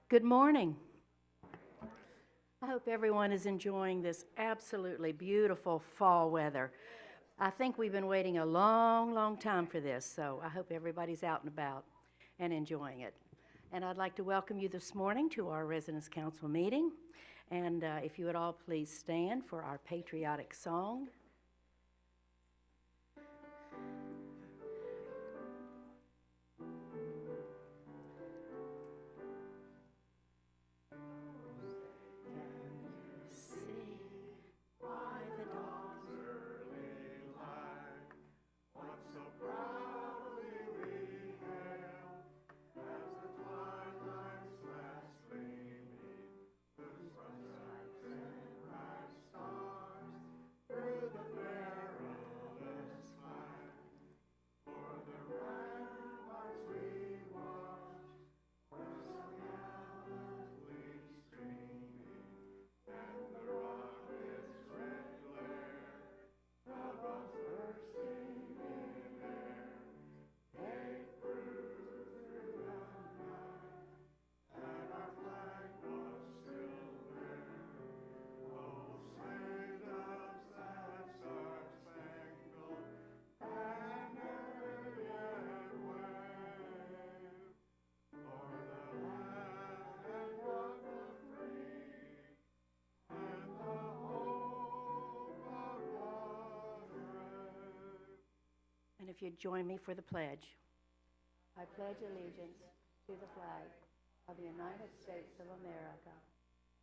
Good morning. I hope everyone is enjoying this absolutely beautiful fall weather. I think we've been waiting a long, long time for this, so I hope everybody's out and about and enjoying it. And I'd like to welcome you this morning to our Residence Council meeting. And if you would all please stand for our patriotic song. And if you'd join me for the pledge. I pledge allegiance to the flag of the United States of America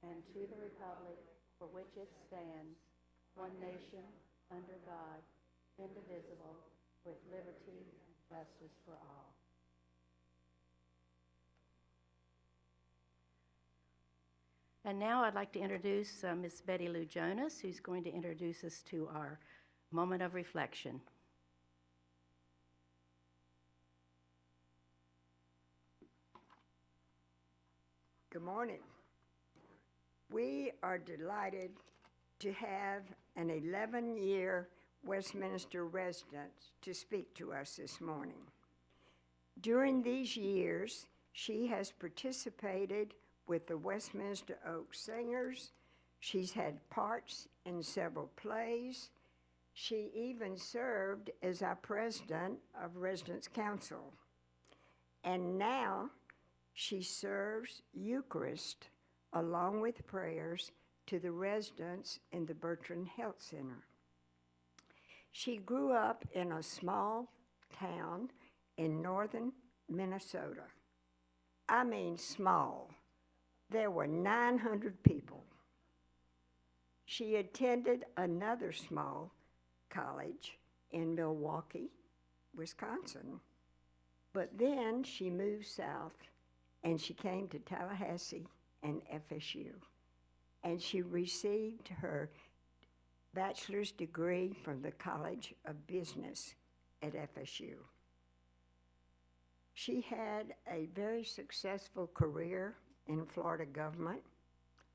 and to the republic for which it stands, one nation, under God, indivisible, with liberty and justice for all. And now I'd like to introduce Miss Betty Lou Jonas, who's going to introduce us to our moment of reflection. Good morning. We are delighted to have an 11-year Westminster resident to speak to us this morning. During these years, she has participated with the Westminster Oak Singers. She's had parts in several plays. She even served as our president of Residence Council. And now she serves Eucharist along with prayers to the residents in the Bertrand Health Center. She grew up in a small town in northern Minnesota. I mean small. There were 900 people. She attended another small college in Milwaukee, Wisconsin. But then she moved south and she came to Tallahassee and FSU. And she received her bachelor's degree from the College of Business at FSU. She had a very successful career in Florida government,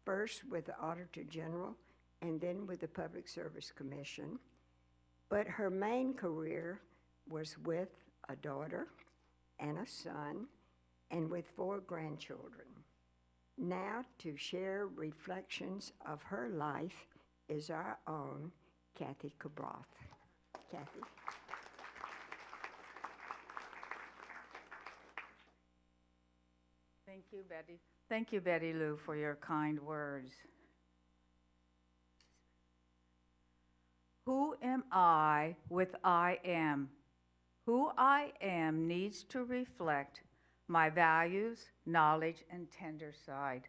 first with the Auditor General and then with the Public Service Commission. But her main career was with a daughter and a son and with 4 grandchildren. Now, to share reflections of her life is our own Kathy Cabroth. Kathy. Thank you, Betty. Thank you, Betty Lou, for your kind words. Who am I with I am? Who I am needs to reflect my values, knowledge, and tender side.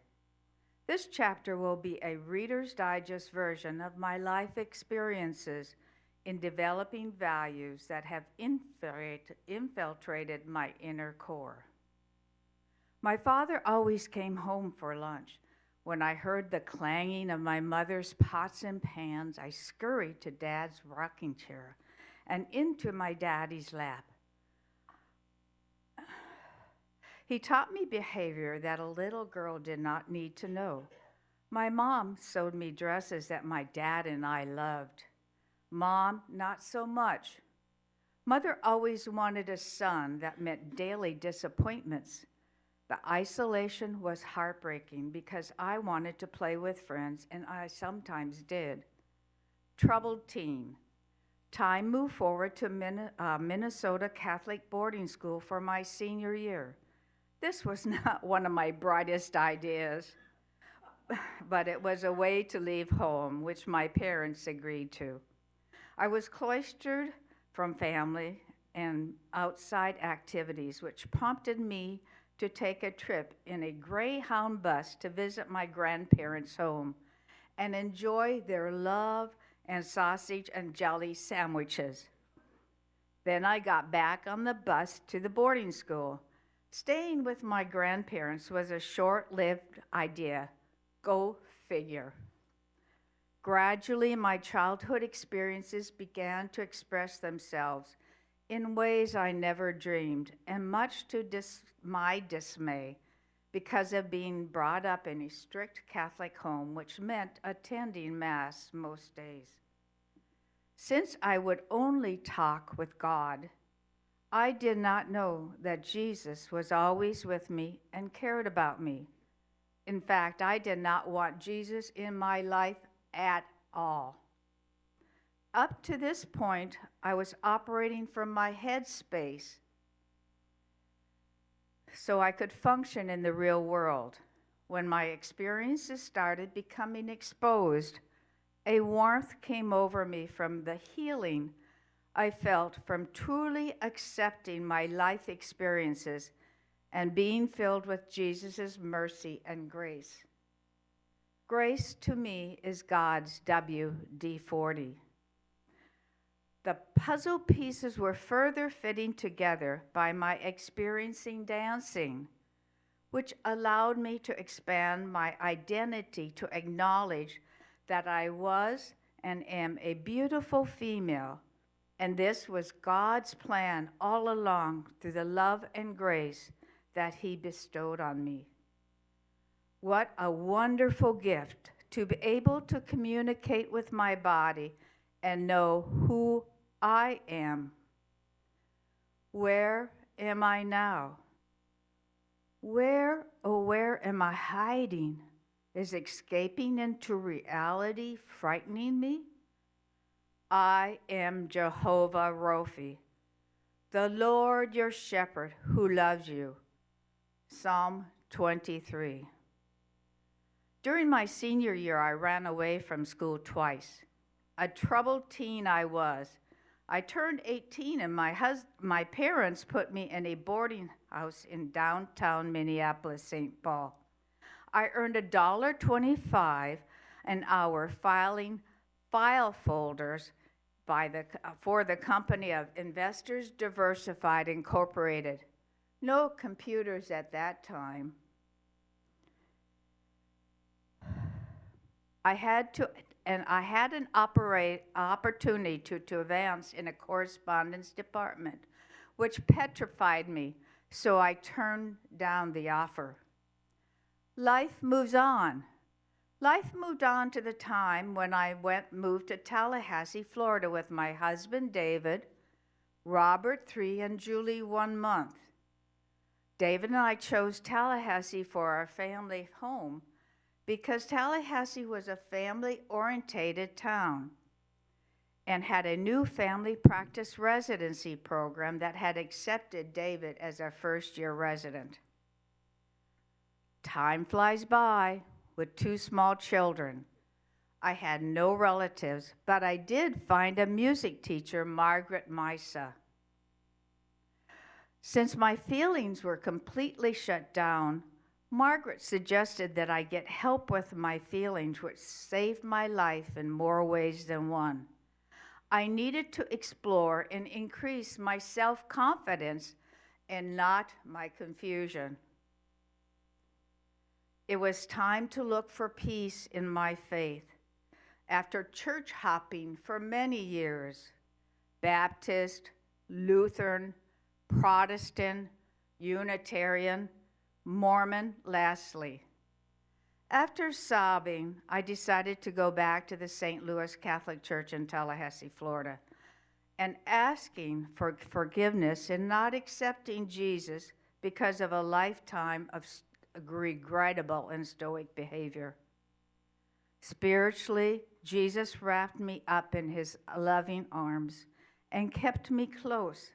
This chapter will be a Reader's Digest version of my life experiences in developing values that have infiltrated my inner core. My father always came home for lunch. When I heard the clanging of my mother's pots and pans, I scurried to Dad's rocking chair and into my daddy's lap. He taught me behavior that a little girl did not need to know. My mom sewed me dresses that my dad and I loved. Mom, not so much. Mother always wanted a son that meant daily disappointments. The isolation was heartbreaking because I wanted to play with friends, and I sometimes did. Troubled teen. Time moved forward to Minnesota Catholic boarding school for my senior year. This was not one of my brightest ideas, but it was a way to leave home, which my parents agreed to. I was cloistered from family and outside activities, which prompted me to take a trip in a Greyhound bus to visit my grandparents' home and enjoy their love and sausage and jelly sandwiches. Then I got back on the bus to the boarding school. Staying with my grandparents was a short-lived idea. Go figure. Gradually, my childhood experiences began to express themselves in ways I never dreamed, and much to my dismay, because of being brought up in a strict Catholic home, which meant attending Mass most days. Since I would only talk with God, I did not know that Jesus was always with me and cared about me. In fact, I did not want Jesus in my life at all. Up to this point, I was operating from my head space so I could function in the real world. When my experiences started becoming exposed, a warmth came over me from the healing I felt from truly accepting my life experiences and being filled with Jesus' mercy and grace. Grace to me is God's WD-40. The puzzle pieces were further fitting together by my experiencing dancing, which allowed me to expand my identity to acknowledge that I was and am a beautiful female, and this was God's plan all along through the love and grace that He bestowed on me. What a wonderful gift to be able to communicate with my body and know who I am. Where am I now? Where, oh, where am I hiding? Is escaping into reality frightening me? I am Jehovah Rophi, the Lord your shepherd who loves you. Psalm 23. During my senior year, I ran away from school twice. A troubled teen I was. I turned 18 and my parents put me in a boarding house in downtown Minneapolis, St. Paul. I earned $1.25 an hour filing file folders for the company of Investors Diversified Incorporated. No computers at that time. I had an opportunity to advance in a correspondence department, which petrified me, so I turned down the offer. Life moves on. Life moved on to the time when I moved to Tallahassee, Florida with my husband, David, Robert, 3, and Julie, 1 month. David and I chose Tallahassee for our family home because Tallahassee was a family-oriented town and had a new family practice residency program that had accepted David as a first-year resident. Time flies by with 2 small children. I had no relatives, but I did find a music teacher, Margaret Misa. Since my feelings were completely shut down, Margaret suggested that I get help with my feelings, which saved my life in more ways than one. I needed to explore and increase my self-confidence and not my confusion. It was time to look for peace in my faith. After church hopping for many years, Baptist, Lutheran, Protestant, Unitarian, Mormon, lastly. After sobbing, I decided to go back to the St. Louis Catholic Church in Tallahassee, Florida, and asking for forgiveness and not accepting Jesus because of a lifetime of regrettable and stoic behavior. Spiritually, Jesus wrapped me up in his loving arms and kept me close.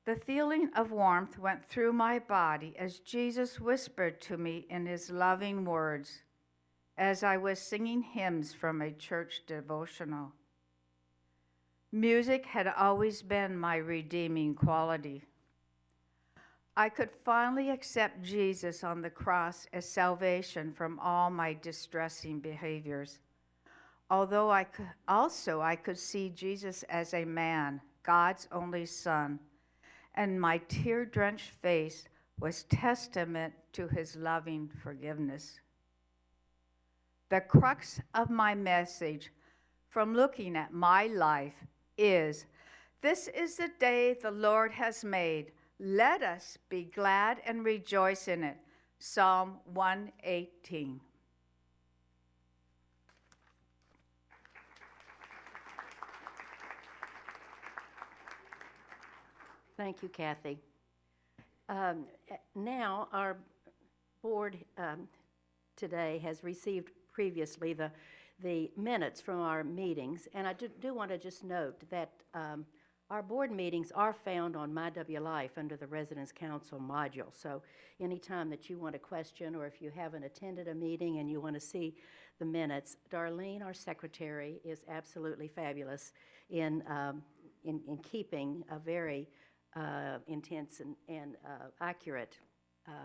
The feeling of warmth went through my body as Jesus whispered to me in his loving words as I was singing hymns from a church devotional. Music had always been my redeeming quality. I could finally accept Jesus on the cross as salvation from all my distressing behaviors. Although I could see Jesus as a man, God's only Son, and my tear-drenched face was testament to his loving forgiveness. The crux of my message from looking at my life is, this is the day the Lord has made. Let us be glad and rejoice in it. Psalm 118. Thank you, Kathy. Now, our board today has received previously the minutes from our meetings, and I do want to just note that our board meetings are found on MyWLife under the Residence Council module. So anytime that you want to question, or if you haven't attended a meeting and you want to see the minutes, Darlene, our secretary, is absolutely fabulous in keeping a very intense and accurate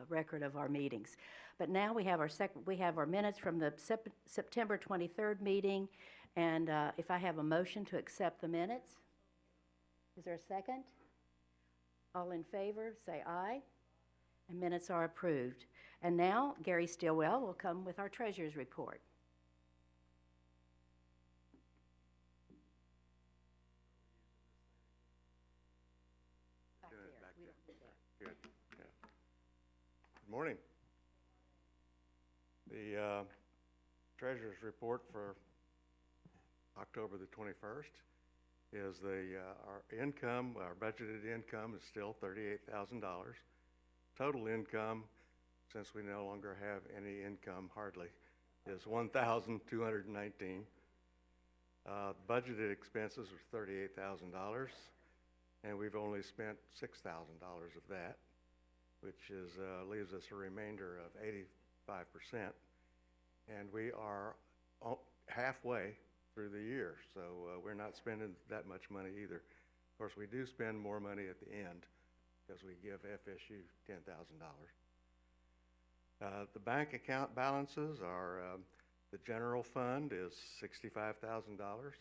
record of our meetings. But now we have our minutes from the September 23rd meeting, and if I have a motion to accept the minutes. Is there a second? All in favor, say aye. And minutes are approved. And now Gary Stillwell will come with our treasurer's report. Back there. We don't do that. Good. Yeah. Good morning. The treasurer's report for October the 21st is our income, our budgeted income is still $38,000. Total income, since we no longer have any income hardly, is $1,219. Budgeted expenses were $38,000, and we've only spent $6,000 of that, which leaves us a remainder of 85%. And we are halfway through the year, so we're not spending that much money either. Of course, we do spend more money at the end because we give FSU $10,000. The bank account balances are, the general fund is $65,000.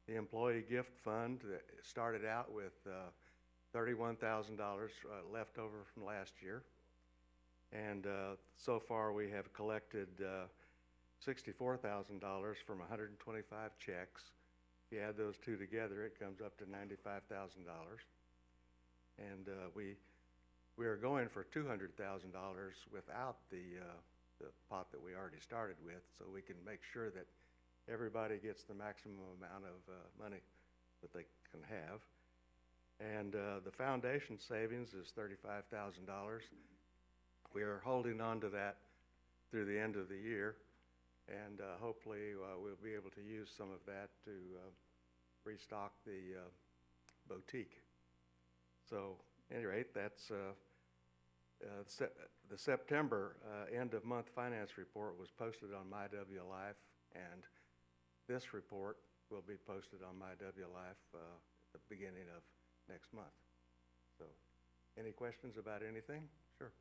The employee gift fund started out with $31,000 left over from last year. And so far we have collected $64,000 from 125 checks. If you add those two together, it comes up to $95,000. And we are going for $200,000 without the pot that we already started with, so we can make sure that everybody gets the maximum amount of money that they can have. And the foundation savings is $35,000. We are holding on to that through the end of the year, and hopefully we'll be able to use some of that to restock the boutique. So, at any rate, that's the September end of month finance report was posted on MyWLife, and this report will be posted on MyWLife at the beginning of next month. So, any questions about anything? Sure.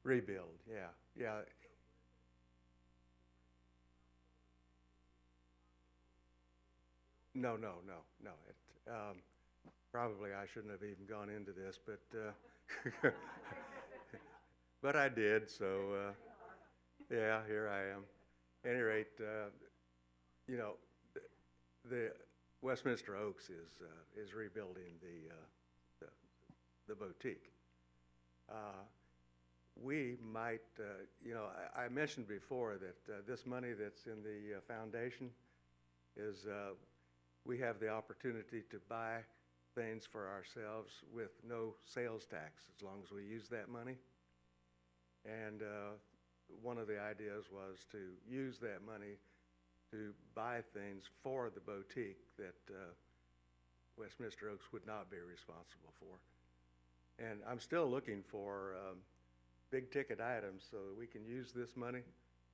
Rebuild, yeah. No. Probably I shouldn't have even gone into this, but but I did. So yeah, here I am. At any rate, the Westminster Oaks is rebuilding the boutique. We might, I mentioned before that this money that's in the foundation is we have the opportunity to buy things for ourselves with no sales tax, as long as we use that money. And one of the ideas was to use that money to buy things for the boutique that Westminster Oaks would not be responsible for. And I'm still looking for big ticket items so that we can use this money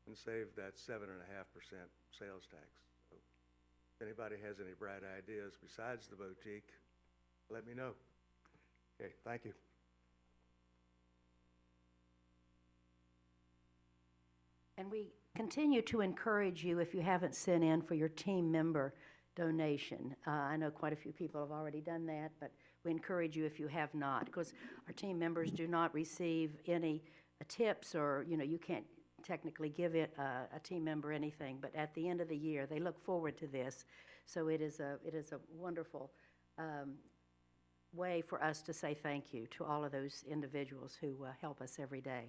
and save that 7.5% sales tax. So if anybody has any bright ideas besides the boutique, let me know. Okay, thank you. And we continue to encourage you, if you haven't sent in for your team member donation. I know quite a few people have already done that, but we encourage you if you have not, because our team members do not receive any tips, or, you can't technically give it a team member anything, but at the end of the year, they look forward to this. So it is a wonderful way for us to say thank you to all of those individuals who help us every day.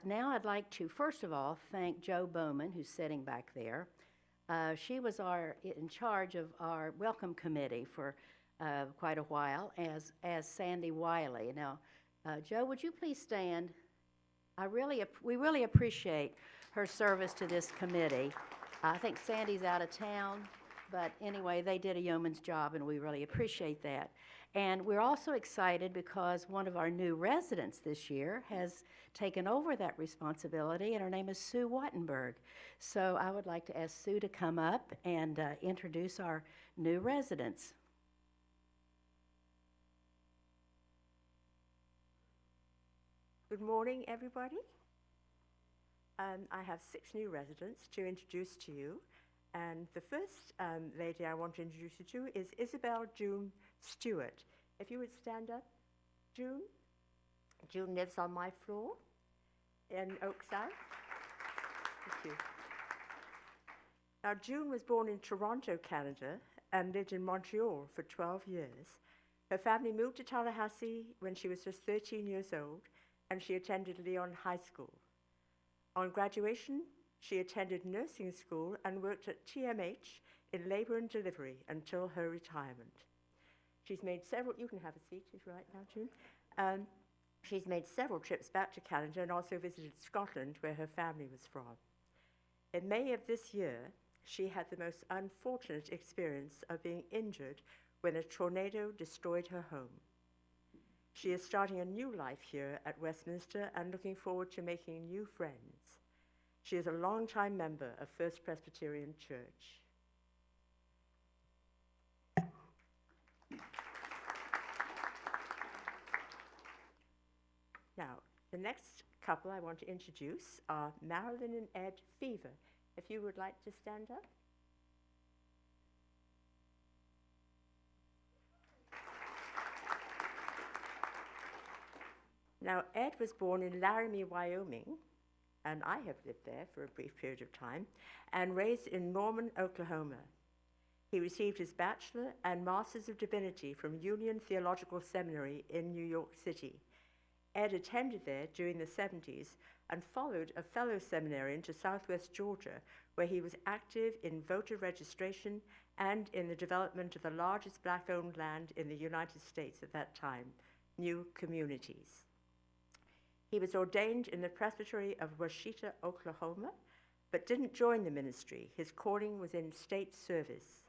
Now I'd like to, first of all, thank Jo Bowman, who's sitting back there. She was in charge of our welcome committee for quite a while, as Sandy Wiley. Now, Jo, would you please stand? We really appreciate her service to this committee. I think Sandy's out of town, but anyway, they did a yeoman's job, and we really appreciate that. And we're also excited because one of our new residents this year has taken over that responsibility, and her name is Sue Wattenberg. So I would like to ask Sue to come up and introduce our new residents. Good morning, everybody. I have 6 new residents to introduce to you. And the first lady I want to introduce you to is Isabel June Stewart. If you would stand up, June. June lives on my floor in Oakside. Thank you. Now, June was born in Toronto, Canada, and lived in Montreal for 12 years. Her family moved to Tallahassee when she was just 13 years old, and she attended Leon High School. On graduation, she attended nursing school and worked at TMH in labor and delivery until her retirement. She's made several, you can have a seat if you like now, June. She's made several trips back to Canada and also visited Scotland, where her family was from. In May of this year, she had the most unfortunate experience of being injured when a tornado destroyed her home. She is starting a new life here at Westminster and looking forward to making new friends. She is a longtime member of First Presbyterian Church. Now, the next couple I want to introduce are Marilyn and Ed Fever. If you would like to stand up. Now, Ed was born in Laramie, Wyoming, and I have lived there for a brief period of time, and raised in Norman, Oklahoma. He received his Bachelor and Master's of Divinity from Union Theological Seminary in New York City. Ed attended there during the 70s and followed a fellow seminarian to Southwest Georgia, where he was active in voter registration and in the development of the largest black-owned land in the United States at that time, New Communities. He was ordained in the Presbytery of Washita, Oklahoma, but didn't join the ministry. His calling was in state service.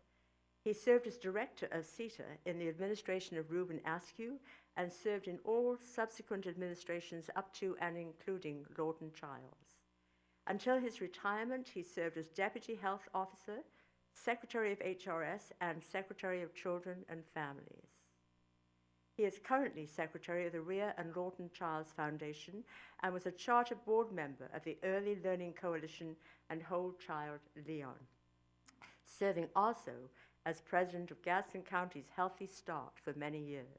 He served as director of CETA in the administration of Reuben Askew and served in all subsequent administrations up to and including Lawton Childs. Until his retirement, he served as Deputy Health Officer, Secretary of HRS, and Secretary of Children and Families. He is currently Secretary of the Rhea and Lawton Childs Foundation and was a charter board member of the Early Learning Coalition and Whole Child Leon, serving also as president of Gadsden County's Healthy Start for many years.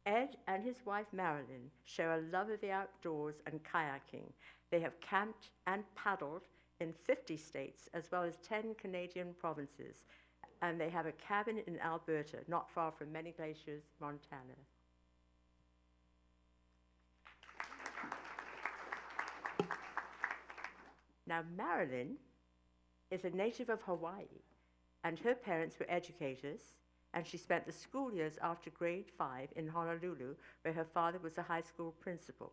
Ed and his wife Marilyn share a love of the outdoors and kayaking. They have camped and paddled in 50 states as well as 10 Canadian provinces, and they have a cabin in Alberta, not far from Many Glaciers, Montana. Now, Marilyn is a native of Hawaii, and her parents were educators, and she spent the school years after grade 5 in Honolulu, where her father was a high school principal.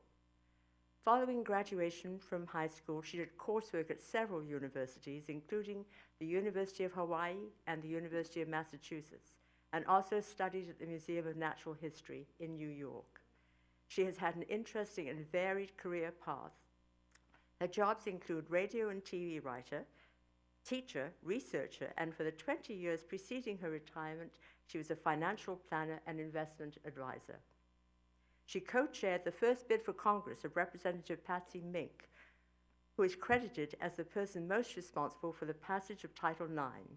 Following graduation from high school, she did coursework at several universities, including the University of Hawaii and the University of Massachusetts, and also studied at the Museum of Natural History in New York. She has had an interesting and varied career path. Her jobs include radio and TV writer, teacher, researcher, and for the 20 years preceding her retirement, she was a financial planner and investment advisor. She co-chaired the first bid for Congress of Representative Patsy Mink, who is credited as the person most responsible for the passage of Title IX.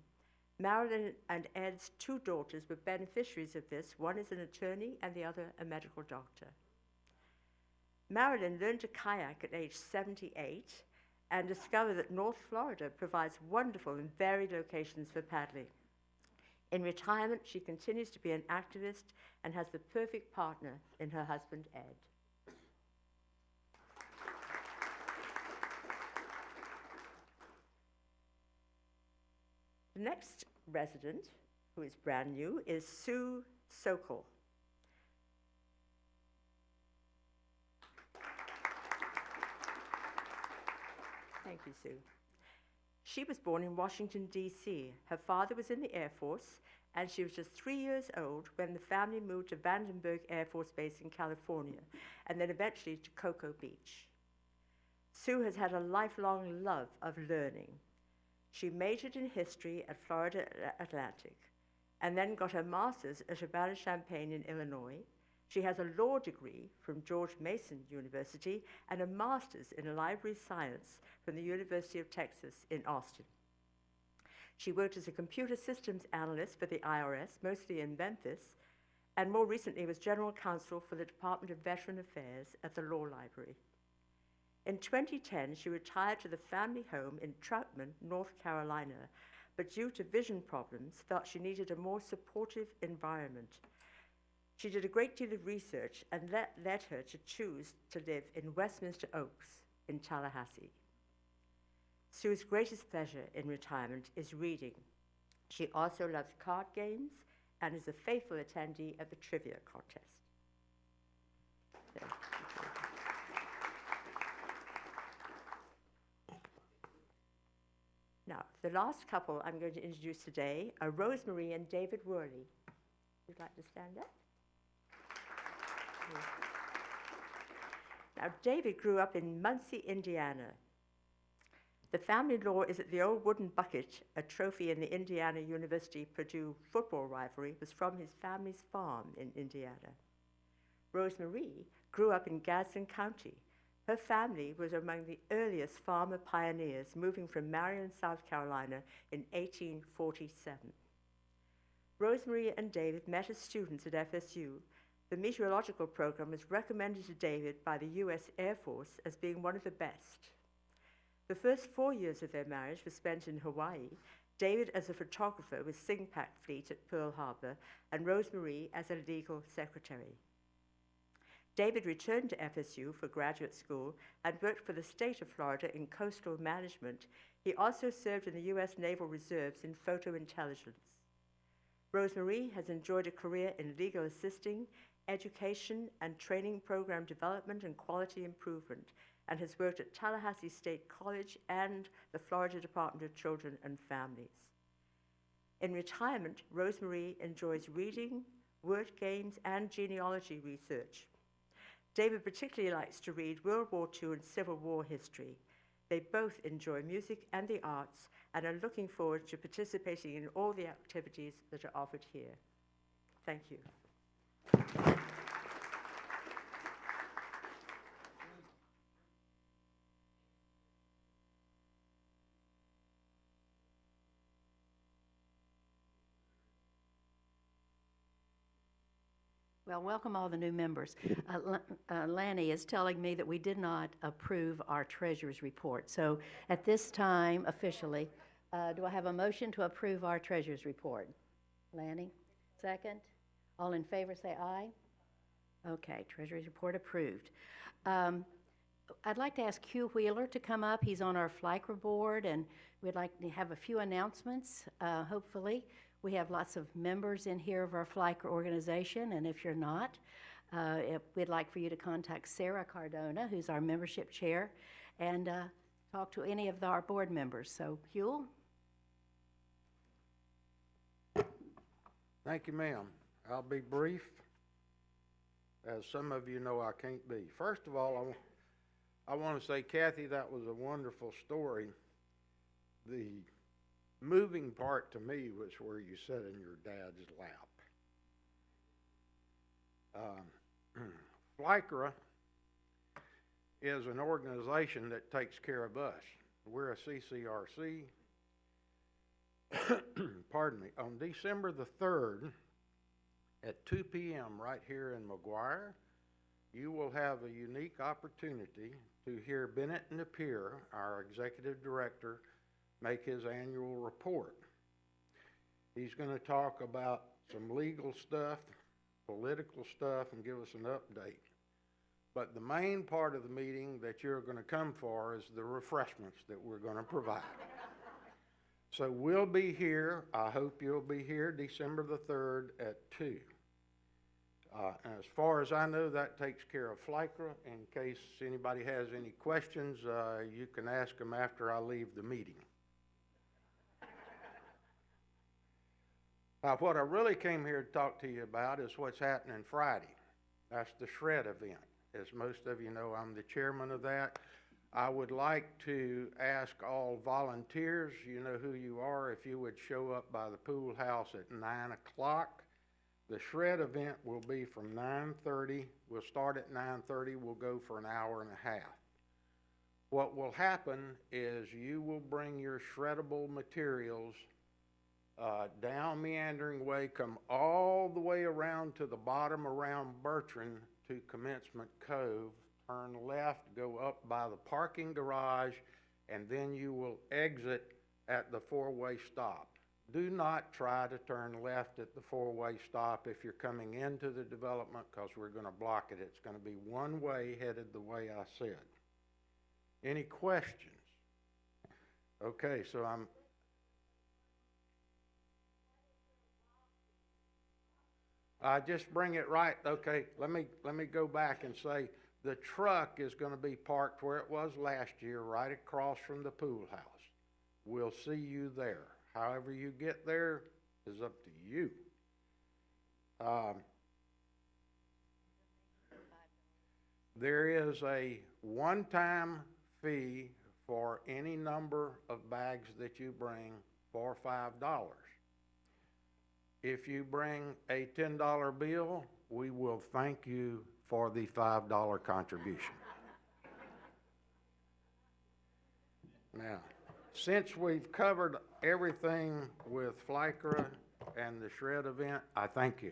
Marilyn and Ed's 2 daughters were beneficiaries of this. One is an attorney and the other a medical doctor. Marilyn learned to kayak at age 78 and discovered that North Florida provides wonderful and varied locations for paddling. In retirement, she continues to be an activist and has the perfect partner in her husband, Ed. The next resident, who is brand new, is Sue Sokol. Thank you, Sue. She was born in Washington, D.C. Her father was in the Air Force, and she was just 3 years old when the family moved to Vandenberg Air Force Base in California, and then eventually to Cocoa Beach. Sue has had a lifelong love of learning. She majored in history at Florida Atlantic, and then got her master's at Urbana-Champaign in Illinois. She has a law degree from George Mason University and a master's in library science from the University of Texas in Austin. She worked as a computer systems analyst for the IRS, mostly in Memphis, and more recently was general counsel for the Department of Veteran Affairs at the Law Library. In 2010, she retired to the family home in Troutman, North Carolina, but due to vision problems, felt she needed a more supportive environment. She did a great deal of research, and that led her to choose to live in Westminster Oaks in Tallahassee. Sue's greatest pleasure in retirement is reading. She also loves card games and is a faithful attendee at the trivia contest. Now, the last couple I'm going to introduce today are Rosemary and David Worley. Would you like to stand up? Now, David grew up in Muncie, Indiana. The family law is that the old wooden bucket, a trophy in the Indiana University-Purdue football rivalry, was from his family's farm in Indiana. Rosemary grew up in Gadsden County. Her family was among the earliest farmer pioneers, moving from Marion, South Carolina in 1847. Rosemary and David met as students at FSU. The meteorological program was recommended to David by the U.S. Air Force as being one of the best. The first 4 years of their marriage were spent in Hawaii, David as a photographer with Singpac Fleet at Pearl Harbor, and Rosemary as a legal secretary. David returned to FSU for graduate school and worked for the state of Florida in coastal management. He also served in the U.S. Naval Reserves in photo intelligence. Rosemary has enjoyed a career in legal assisting, education and training program development and quality improvement, and has worked at Tallahassee State College and the Florida Department of Children and Families. In retirement, Rosemary enjoys reading, word games, and genealogy research. David particularly likes to read World War II and Civil War history. They both enjoy music and the arts and are looking forward to participating in all the activities that are offered here. Thank you. Well, welcome all the new members. Lanny is telling me that we did not approve our treasurer's report. So at this time, officially, do I have a motion to approve our treasurer's report? Lanny, second. All in favor say aye. Okay, treasurer's report approved. I'd like to ask Hugh Wheeler to come up. He's on our FLICRA board, and we'd like to have a few announcements, hopefully. We have lots of members in here of our FLICRA organization, and if you're not, we'd like for you to contact Sarah Cardona, who's our membership chair, and talk to any of our board members. So, Hugh? Thank you, ma'am. I'll be brief. As some of you know, I can't be. First of all, I want to say, Kathy, that was a wonderful story. The moving part to me was where you sat in your dad's lap. FLICRA is an organization that takes care of us. We're a CCRC. Pardon me. On December the 3rd at 2 p.m. right here in McGuire, you will have a unique opportunity to hear Bennett Napier, our executive director, make his annual report. He's going to talk about some legal stuff, political stuff, and give us an update. But the main part of the meeting that you're going to come for is the refreshments that we're going to provide. So we'll be here, I hope you'll be here, December the 3rd at 2. And as far as I know, that takes care of FLICRA. In case anybody has any questions, you can ask them after I leave the meeting. What I really came here to talk to you about is what's happening Friday. That's the Shred event. As most of you know, I'm the chairman of that. I would like to ask all volunteers, you know who you are, if you would show up by the pool house at 9 o'clock. The Shred event will be from 9:30. We'll start at 9:30. We'll go for an hour and a half. What will happen is you will bring your shreddable materials down Meandering Way, come all the way around to the bottom around Bertrand to Commencement Cove, turn left, go up by the parking garage, and then you will exit at the four-way stop. Do not try to turn left at the four-way stop if you're coming into the development, because we're going to block it. It's going to be one way headed the way I said. Any questions? Okay, so I just bring it right. Okay, let me go back and say the truck is going to be parked where it was last year, right across from the pool house. We'll see you there. However you get there is up to you. There is a one-time fee for any number of bags that you bring for $5. If you bring a $10 bill, we will thank you for the $5 contribution. Now, since we've covered everything with FLICRA and the Shred event, I thank you.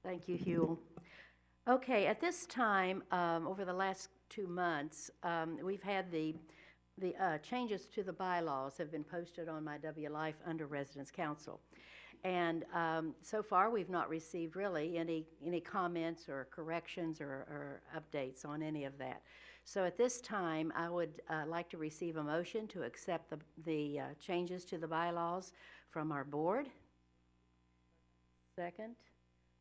Thank you, Hugh. Okay, at this time, over the last 2 months, we've had the changes to the bylaws have been posted on my W Life under Residence Council. And so far, we've not received really any comments or corrections or updates on any of that. So at this time, I would like to receive a motion to accept the changes to the bylaws from our board. Second.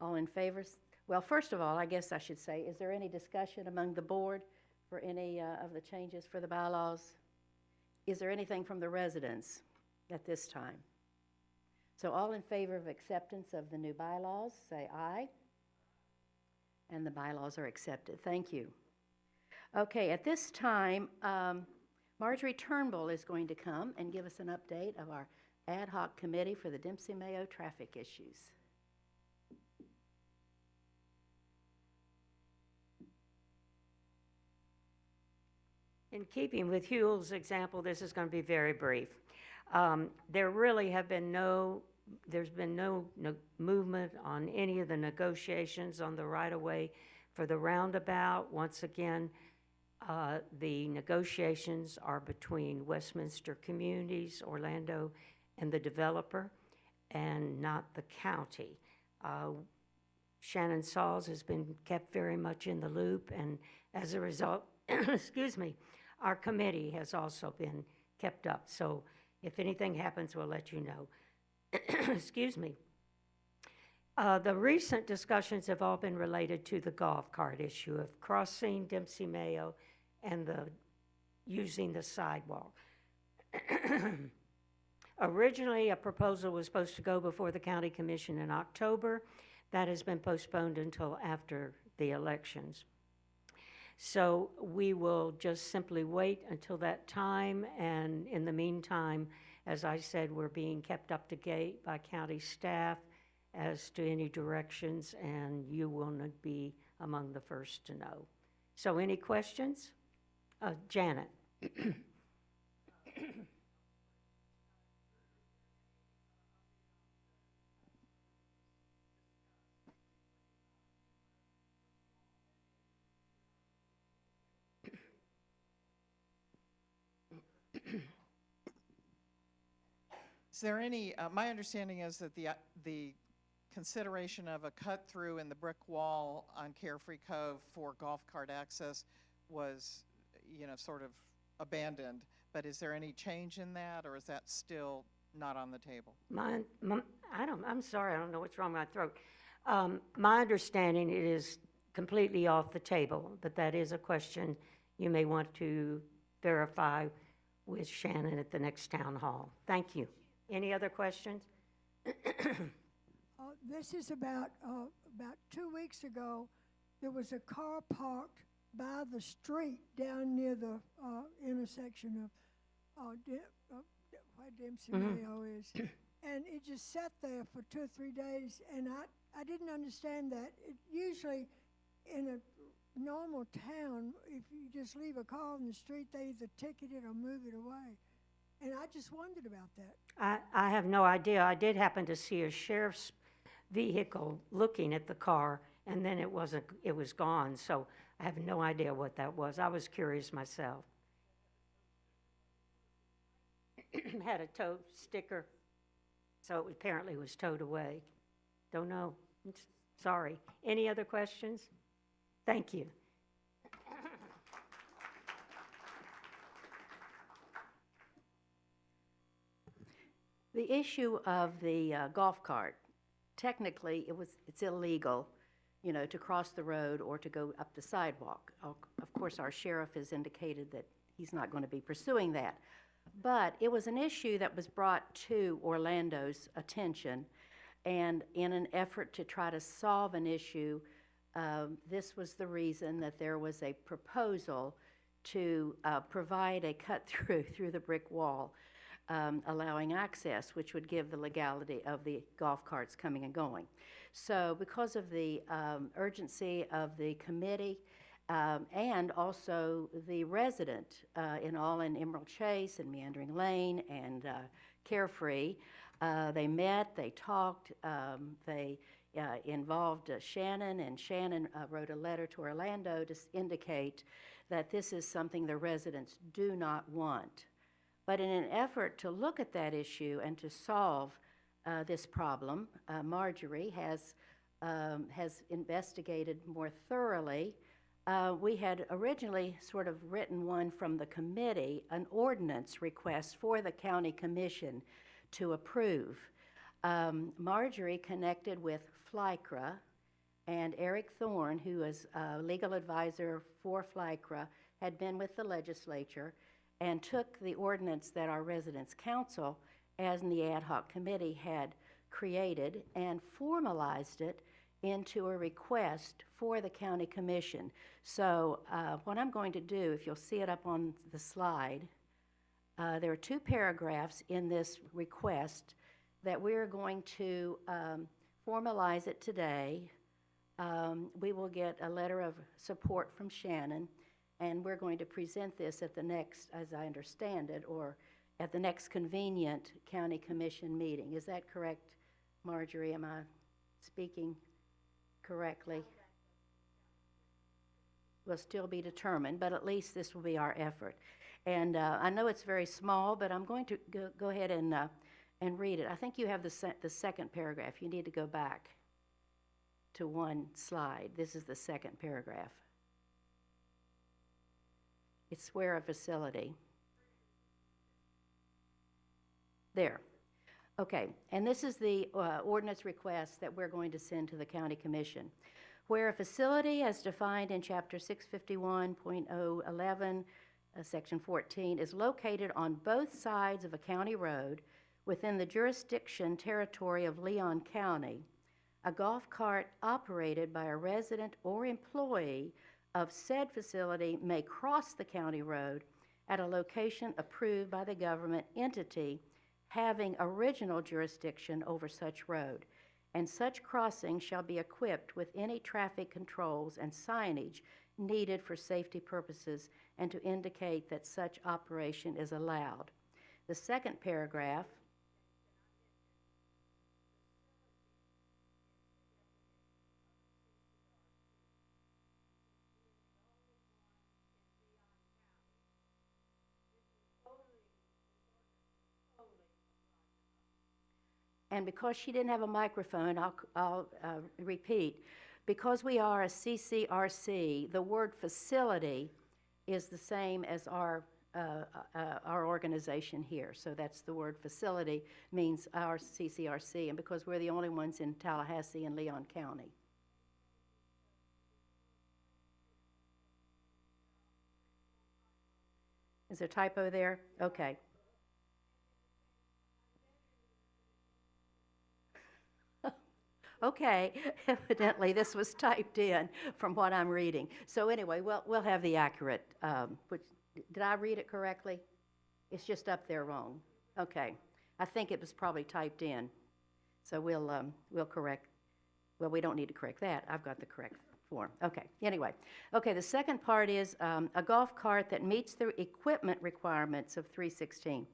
All in favor? Well, first of all, I guess I should say, is there any discussion among the board for any of the changes for the bylaws? Is there anything from the residents at this time? So all in favor of acceptance of the new bylaws, say aye. And the bylaws are accepted. Thank you. Okay, at this time, Marjorie Turnbull is going to come and give us an update of our ad hoc committee for the Dempsey Mayo traffic issues. In keeping with Hugh's example, this is going to be very brief. There really have been there's been no movement on any of the negotiations on the right-of-way for the roundabout. Once again, the negotiations are between Westminster Communities, Orlando, and the developer, and not the county. Shannon Sauls has been kept very much in the loop, and as a result, excuse me, our committee has also been kept up. So if anything happens, we'll let you know. Excuse me. The recent discussions have all been related to the golf cart issue of crossing Dempsey Mayo and using the sidewalk. Originally, a proposal was supposed to go before the county commission in October. That has been postponed until after the elections. So we will just simply wait until that time, and in the meantime, as I said, we're being kept up to date by county staff as to any directions, and you will be among the first to know. So any questions? Janet? Is there any, my understanding is that the consideration of a cut-through in the brick wall on Carefree Cove for golf cart access was, sort of abandoned. But is there any change in that, or is that still not on the table? I'm sorry, I don't know what's wrong with my throat. My understanding, it is completely off the table, but that is a question you may want to verify with Shannon at the next town hall. Thank you. Any other questions? This is about 2 weeks ago, there was a car parked by the street down near the intersection of where Dempsey Mayo is. And it just sat there for 2 or 3 days, and I didn't understand that. Usually in a normal town, if you just leave a car on the street, they either ticket it or move it away. And I just wondered about that. I have no idea. I did happen to see a sheriff's vehicle looking at the car, and then it was gone. So I have no idea what that was. I was curious myself. Had a tow sticker, so it apparently was towed away. Don't know. Sorry. Any other questions? Thank you. The issue of the golf cart, technically, it's illegal, to cross the road or to go up the sidewalk. Of course, our sheriff has indicated that he's not going to be pursuing that. But it was an issue that was brought to Orlando's attention, and in an effort to try to solve an issue, this was the reason that there was a proposal to provide a cut-through through the brick wall, allowing access, which would give the legality of the golf carts coming and going. So because of the urgency of the committee and also the resident in Emerald Chase and Meandering Lane and Carefree, they met, they talked, they involved Shannon, and Shannon wrote a letter to Orlando to indicate that this is something the residents do not want. But in an effort to look at that issue and to solve this problem, Marjorie has investigated more thoroughly. We had originally sort of written one from the committee, an ordinance request for the county commission to approve. Marjorie connected with FLICRA, and Eric Thorne, who is a legal advisor for FLICRA, had been with the legislature and took the ordinance that our residents' council, as in the ad hoc committee, had created and formalized it into a request for the county commission. So what I'm going to do, if you'll see it up on the slide, there are 2 paragraphs in this request that we're going to formalize it today. We will get a letter of support from Shannon, and we're going to present this at the next, as I understand it, or at the next convenient county commission meeting. Is that correct, Marjorie? Am I speaking correctly? Will still be determined, but at least this will be our effort. And I know it's very small, but I'm going to go ahead and read it. I think you have the second paragraph. You need to go back. to one slide. This is the second paragraph. It's where a facility. There. Okay, and this is the ordinance request that we're going to send to the county commission. Where a facility as defined in chapter 651.011, section 14, is located on both sides of a county road within the jurisdiction territory of Leon County, a golf cart operated by a resident or employee of said facility may cross the county road at a location approved by the government entity having original jurisdiction over such road, and such crossing shall be equipped with any traffic controls and signage needed for safety purposes and to indicate that such operation is allowed. The second paragraph and because she didn't have a microphone, I'll repeat. Because we are a CCRC, the word facility is the same as our organization here. So that's the word facility means our CCRC, and because we're the only ones in Tallahassee and Leon County. Is there a typo there? Okay. Okay, evidently this was typed in from what I'm reading. So anyway, we'll have the accurate, did I read it correctly? It's just up there wrong. Okay, I think it was probably typed in. So we'll correct, well, we don't need to correct that. I've got the correct form. Okay, anyway. Okay, the second part is a golf cart that meets the equipment requirements of 316.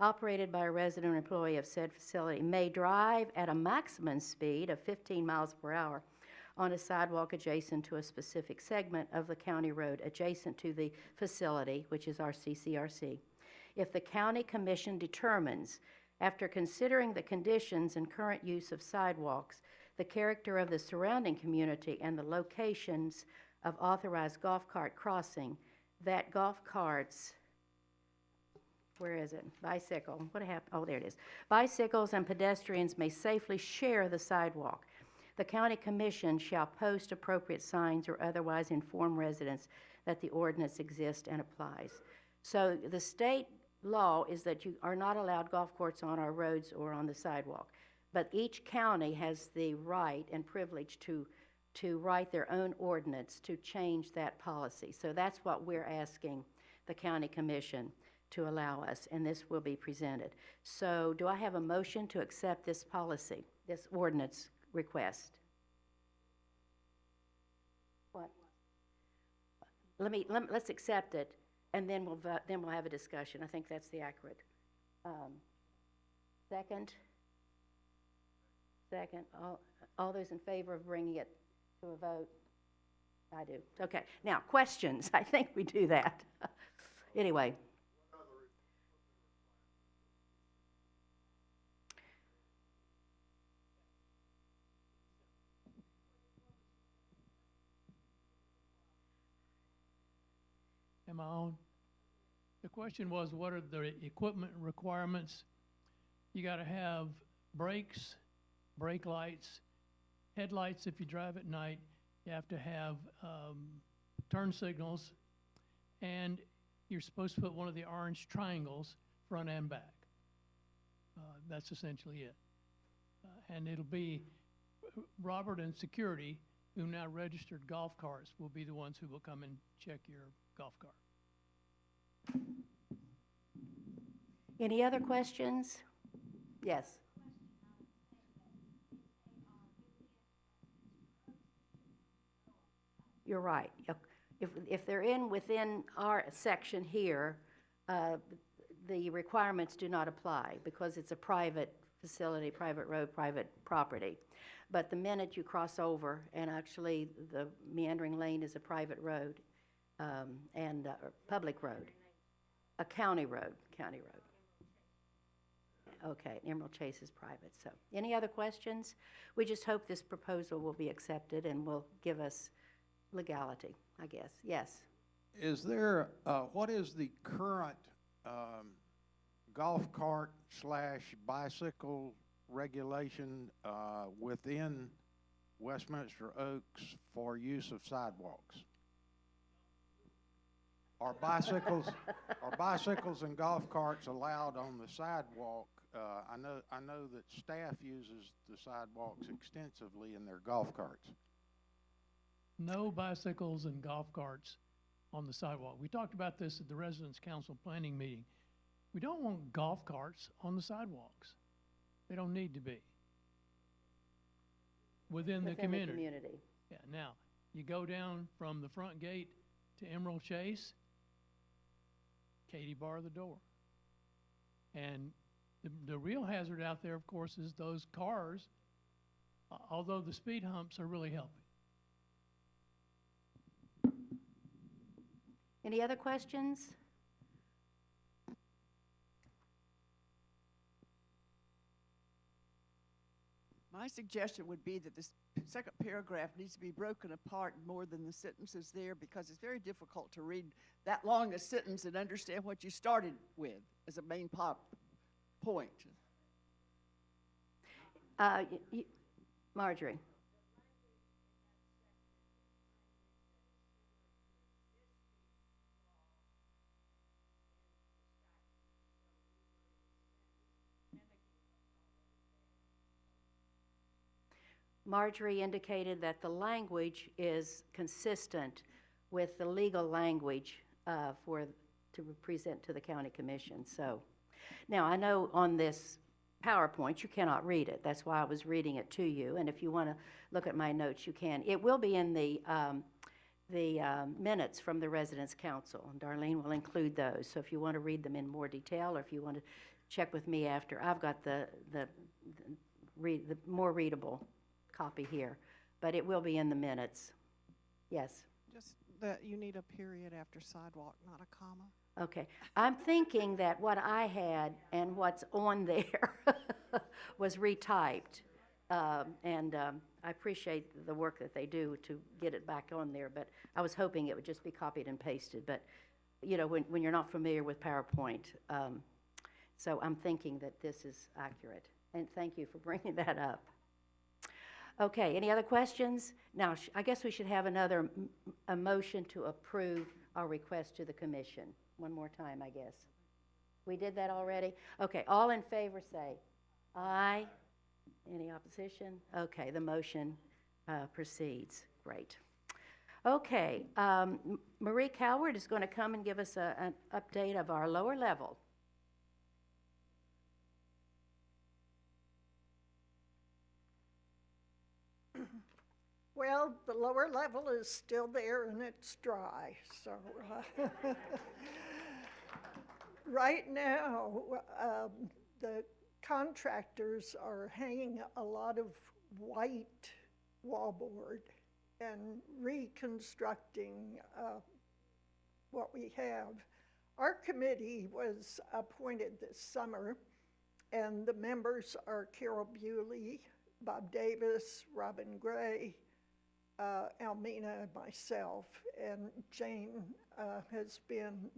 Operated by a resident or employee of said facility may drive at a maximum speed of 15 miles per hour on a sidewalk adjacent to a specific segment of the county road adjacent to the facility, which is our CCRC. If the county commission determines, after considering the conditions and current use of sidewalks, the character of the surrounding community, and the locations of authorized golf cart crossing, that golf carts, where is it? Bicycle. What happened? Oh, there it is. Bicycles and pedestrians may safely share the sidewalk. The county commission shall post appropriate signs or otherwise inform residents that the ordinance exists and applies. So the state law is that you are not allowed golf courts on our roads or on the sidewalk. But each county has the right and privilege to write their own ordinance to change that policy. So that's what we're asking the county commission to allow us, and this will be presented. So do I have a motion to accept this policy, this ordinance request? What? Let's accept it, and then we'll vote, then we'll have a discussion. I think that's the accurate. Second? Second. All those in favor of bringing it to a vote? I do. Okay. Now, questions. I think we do that. Anyway. Am I on? The question was, what are the equipment requirements? You gotta have brakes, brake lights, headlights if you drive at night. You have to have turn signals, and you're supposed to put one of the orange triangles front and back. That's essentially it. And it'll be Robert and security, who now registered golf carts, will be the ones who will come and check your golf cart. Any other questions? Yes. You're right. If they're within our section here, the requirements do not apply because it's a private facility, private road, private property. But the minute you cross over, and actually the meandering lane is a private road and public road, a county road, Okay, Emerald Chase is private, so. Any other questions? We just hope this proposal will be accepted and will give us legality, I guess. Yes? Is there, what is the current golf cart / bicycle regulation within Westminster Oaks for use of sidewalks? Are bicycles and golf carts allowed on the sidewalk? I know that staff uses the sidewalks extensively in their golf carts. No bicycles and golf carts on the sidewalk. We talked about this at the Residents' Council planning meeting. We don't want golf carts on the sidewalks. They don't need to be. Within the community. Yeah, now, you go down from the front gate to Emerald Chase, Katie bar the door. And the real hazard out there, of course, is those cars, although the speed humps are really helping. Any other questions? My suggestion would be that this second paragraph needs to be broken apart more than the sentences there, because it's very difficult to read that long a sentence and understand what you started with as a main point. Marjorie? Marjorie indicated that the language is consistent with the legal language to present to the county commission. So, now I know on this PowerPoint you cannot read it. That's why I was reading it to you. And if you want to look at my notes, you can. It will be in the minutes from the Residents' Council, and Darlene will include those. So if you want to read them in more detail, or if you want to check with me after, I've got the more readable copy here, but it will be in the minutes. Yes? Just that you need a period after sidewalk, not a comma. Okay. I'm thinking that what I had and what's on there was retyped. And I appreciate the work that they do to get it back on there, but I was hoping it would just be copied and pasted. But, you know, when you're not familiar with PowerPoint, so I'm thinking that this is accurate. And thank you for bringing that up. Okay, any other questions? Now, I guess we should have a motion to approve our request to the commission. One more time, I guess. We did that already? Okay, all in favor say aye. Any opposition? Okay, the motion proceeds. Great. Okay, Marie Coward is going to come and give us an update of our lower level. Well, the lower level is still there and it's dry, so right now the contractors are hanging a lot of white wallboard and reconstructing what we have. Our committee was appointed this summer, and the members are Carol Bewley, Bob Davis, Robin Gray, Almina, and myself, and Jane has been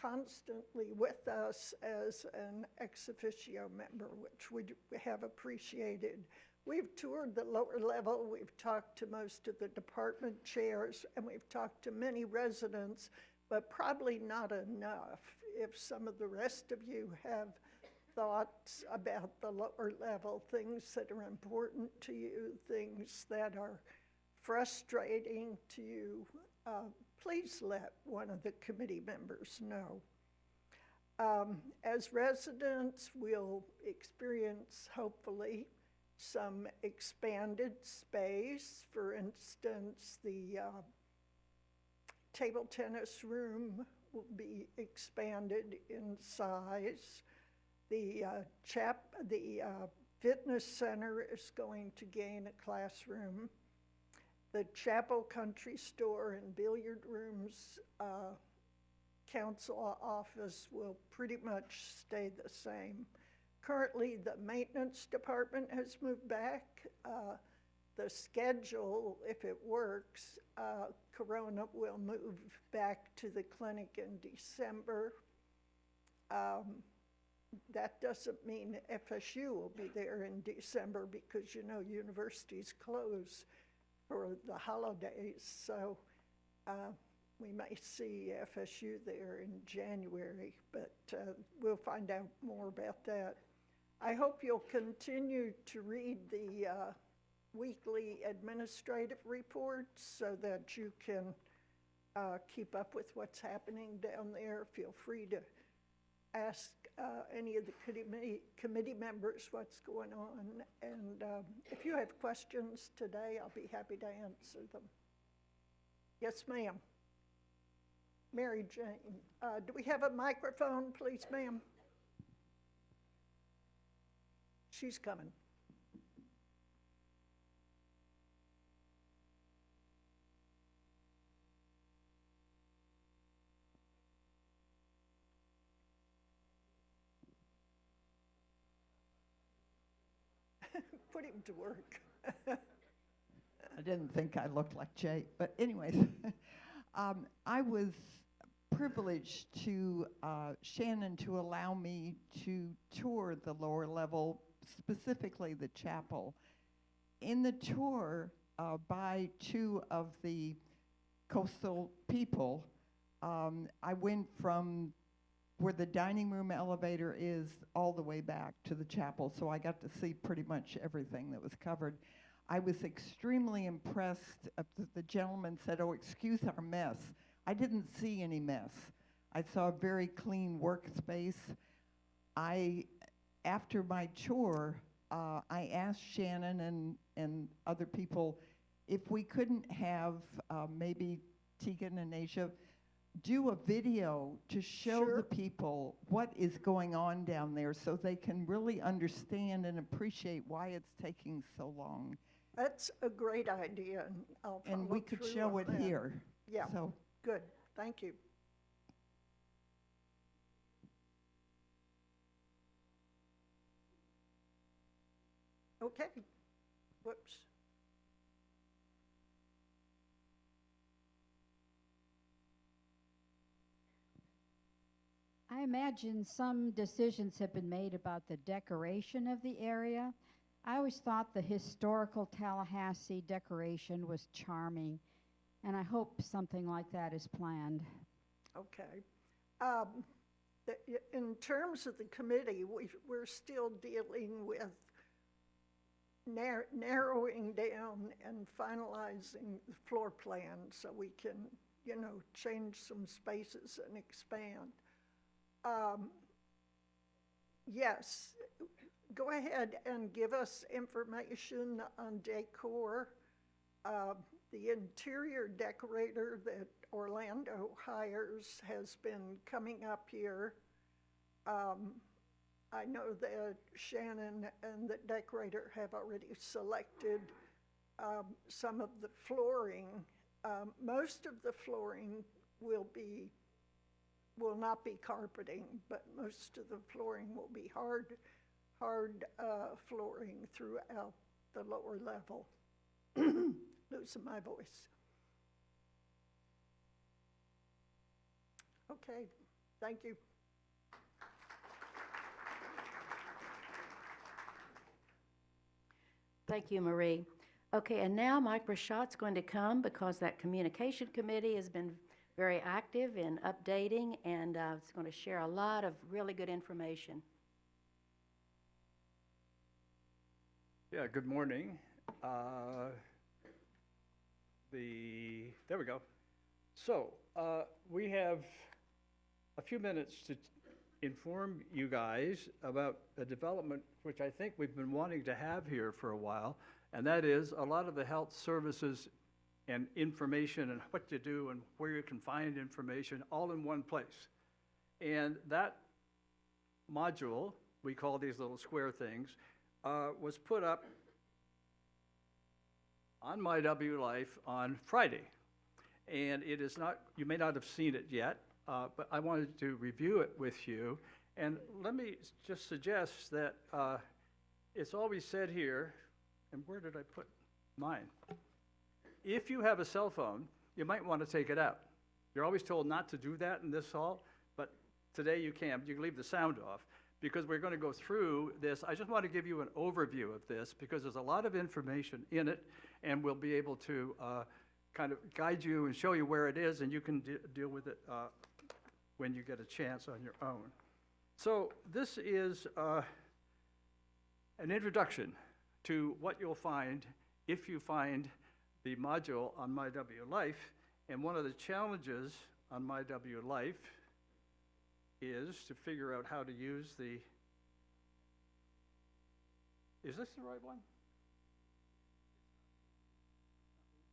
constantly with us as an ex officio member, which we have appreciated. We've toured the lower level, we've talked to most of the department chairs, and we've talked to many residents, but probably not enough. If some of the rest of you have thoughts about the lower level, things that are important to you, things that are frustrating to you, please let one of the committee members know. As residents, we'll experience, hopefully, some expanded space. For instance, the table tennis room will be expanded in size. The fitness center is going to gain a classroom. The Chapel Country Store and billiard rooms council office will pretty much stay the same. Currently, the maintenance department has moved back. The schedule, if it works, Corona will move back to the clinic in December. That doesn't mean FSU will be there in December because, you know, universities close for the holidays. So we may see FSU there in January, but we'll find out more about that. I hope you'll continue to read the weekly administrative reports so that you can keep up with what's happening down there. Feel free to ask any of the committee members what's going on. And if you have questions today, I'll be happy to answer them. Yes, ma'am. Mary Jane. Do we have a microphone, please, ma'am? She's coming. Put him to work. I didn't think I looked like Jay, but anyways, I was privileged to Shannon to allow me to tour the lower level, specifically the chapel. In the tour by two of the coastal people, I went from where the dining room elevator is all the way back to the chapel, so I got to see pretty much everything that was covered. I was extremely impressed. The gentleman said, "Oh, excuse our mess." I didn't see any mess. I saw a very clean workspace. After my tour, I asked Shannon and other people if we couldn't have maybe Tegan and Asia do a video to show the people what is going on down there so they can really understand and appreciate why it's taking so long. That's a great idea, and I'll follow And we could through show on it that. here. Yeah, So good, thank you. Okay, whoops. I imagine some decisions have been made about the decoration of the area. I always thought the historical Tallahassee decoration was charming, and I hope something like that is planned. Okay. In terms of the committee, we're still dealing with narrowing down and finalizing the floor plan so we can, you know, change some spaces and expand. Yes, go ahead and give us information on decor. The interior decorator that Orlando hires has been coming up here. I know that Shannon and the decorator have already selected some of the flooring. Most of the flooring will not be carpeting, but most of the flooring will be hard flooring throughout the lower level. Losing my voice. Okay, thank you. Thank you, Marie. Okay, and now Mike Rashad's going to come because that communication committee has been very active in updating, and it's going to share a lot of really good information. Yeah, good morning. There we go. So, we have a few minutes to inform you guys about a development which I think we've been wanting to have here for a while, and that is a lot of the health services and information and what you do and where you can find information all in one place. And that module, we call these little square things, was put up on My W Life on Friday. And it is not, you may not have seen it yet, but I wanted to review it with you. And let me just suggest that it's always said here, and where did I put mine? If you have a cell phone, you might want to take it out. You're always told not to do that in this hall, but today you can. You can leave the sound off because we're going to go through this. I just want to give you an overview of this because there's a lot of information in it, and we'll be able to kind of guide you and show you where it is, and you can deal with it when you get a chance on your own. So this is an introduction to what you'll find if you find the module on MyWLife. And one of the challenges on MyWLife is to figure out how to use the, is this the right one?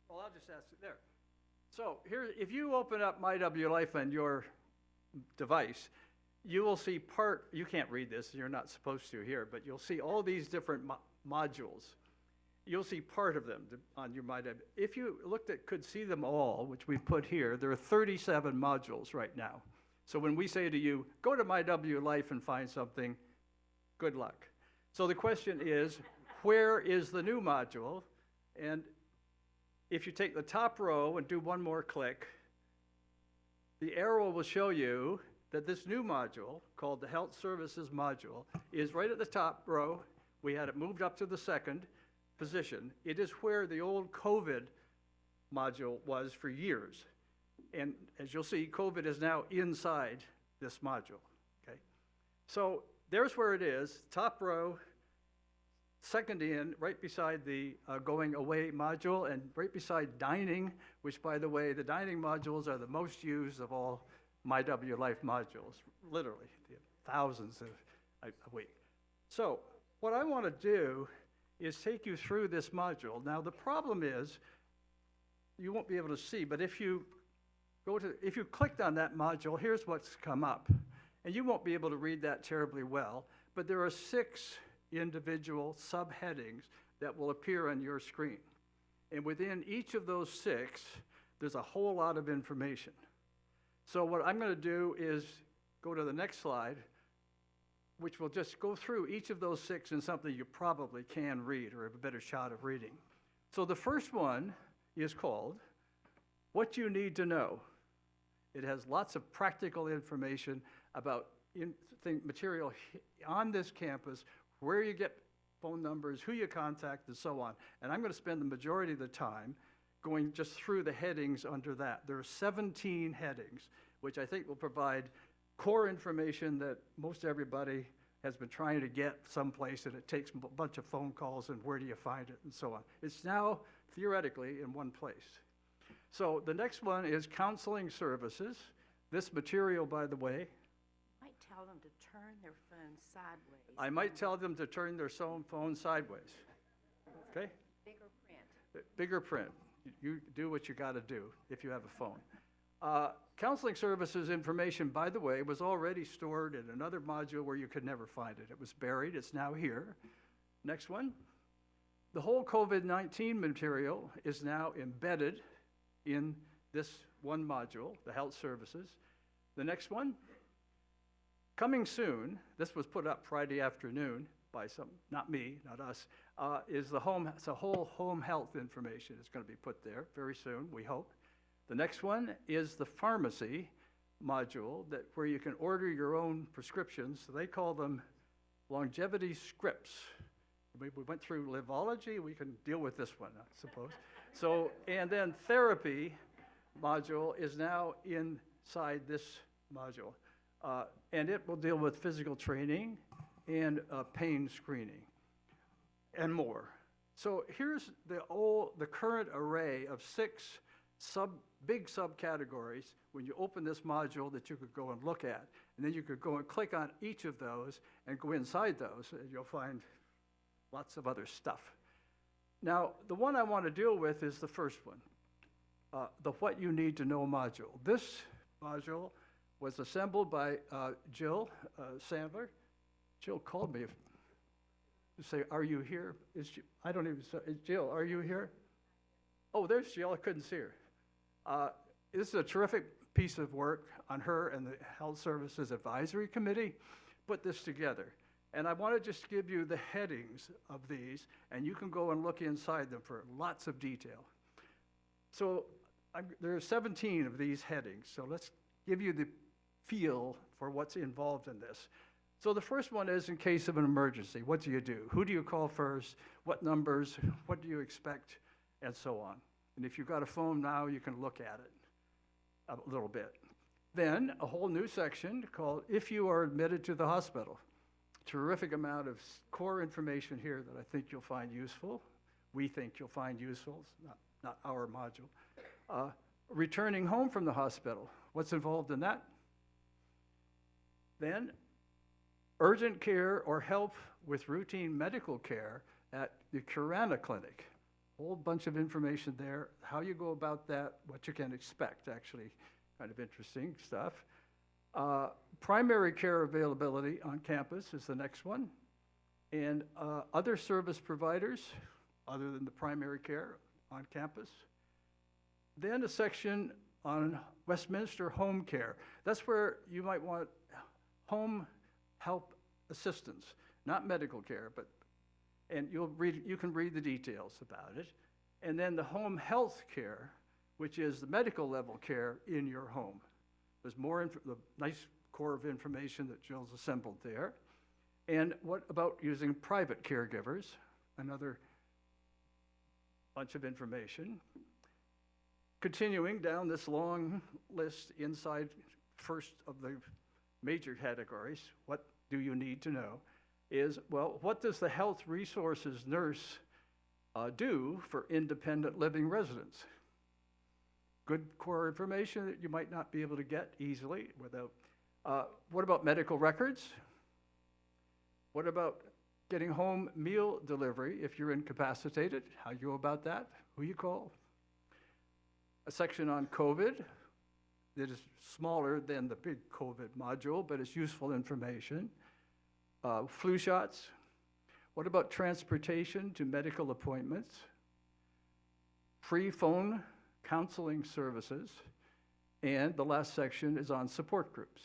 Well, I'll just ask it there. So here, if you open up MyWLife on your device, you will see you can't read this, you're not supposed to here, but you'll see all these different modules. You'll see part of them on your MyW. If you could see them all, which we put here, there are 37 modules right now. So when we say to you, go to MyWLife and find something, good luck. So the question is, where is the new module? And if you take the top row and do one more click, the arrow will show you that this new module, called the Health Services module, is right at the top row. We had it moved up to the second position. It is where the old COVID module was for years. And as you'll see, COVID is now inside this module, okay? So there's where it is, top row, second in, right beside the going away module, and right beside dining, which, by the way, the dining modules are the most used of all MyWLife modules, literally, thousands a week. So what I want to do is take you through this module. Now, the problem is, you won't be able to see, but if you clicked on that module, here's what's come up. And you won't be able to read that terribly well, but there are 6 individual subheadings that will appear on your screen. And within each of those 6, there's a whole lot of information. So what I'm going to do is go to the next slide, which will just go through each of those 6 in something you probably can read or have a better shot of reading. So the first one is called What You Need to Know. It has lots of practical information about material on this campus, where you get phone numbers, who you contact, and so on. And I'm going to spend the majority of the time going just through the headings under that. There are 17 headings, which I think will provide core information that most everybody has been trying to get someplace, and it takes a bunch of phone calls, and where do you find it, and so on. It's now, theoretically, in one place. So the next one is counseling services. This material, by the way, Might tell them to turn their phone sideways. I might tell them to turn their phone sideways, okay? Bigger print. Bigger print. You do what you got to do if you have a phone. Counseling services information, by the way, was already stored in another module where you could never find it. It was buried. It's now here. Next one. The whole COVID-19 material is now embedded in this one module, the health services. The next one. Coming soon, this was put up Friday afternoon by not me, not us, is the whole home health information is going to be put there very soon, we hope. The next one is the pharmacy module where you can order your own prescriptions. So they call them longevity scripts. We went through Livology, we can deal with this one, I suppose. So, and then therapy module is now inside this module. And it will deal with physical training and pain screening and more. So here's the current array of 6 big subcategories when you open this module that you could go and look at. And then you could go and click on each of those and go inside those, and you'll find lots of other stuff. Now, the one I want to deal with is the first one, the What You Need to Know module. This module was assembled by Jill Sandler. Jill called me to say, are you here? I don't even say, Jill, are you here? Oh, there's Jill, I couldn't see her. This is a terrific piece of work on her and the Health Services Advisory Committee put this together. And I want to just give you the headings of these, and you can go and look inside them for lots of detail. So there are 17 of these headings, so let's give you the feel for what's involved in this. So the first one is in case of an emergency, what do you do? Who do you call first? What numbers? What do you expect? And so on. And if you've got a phone now, you can look at it a little bit. Then a whole new section called If You Are Admitted to the Hospital. Terrific amount of core information here that I think you'll find useful. We think you'll find useful, it's not our module. Returning home from the hospital, what's involved in that? Then urgent care or help with routine medical care at the Curana Clinic. Whole bunch of information there, how you go about that, what you can expect, actually, kind of interesting stuff. Primary care availability on campus is the next one. And other service providers, other than the primary care on campus. Then a section on Westminster home care. That's where you might want home help assistance, not medical care, but, and you can read the details about it. And then the home health care, which is the medical level care in your home. There's more, the nice core of information that Jill's assembled there. And what about using private caregivers? Another bunch of information. Continuing down this long list inside first of the major categories, what do you need to know, is, well, what does the health resources nurse do for independent living residents? Good core information that you might not be able to get easily without. What about medical records? What about getting home meal delivery if you're incapacitated? How you go about that? Who you call? A section on COVID that is smaller than the big COVID module, but it's useful information. Flu shots. What about transportation to medical appointments? Free phone counseling services. And the last section is on support groups.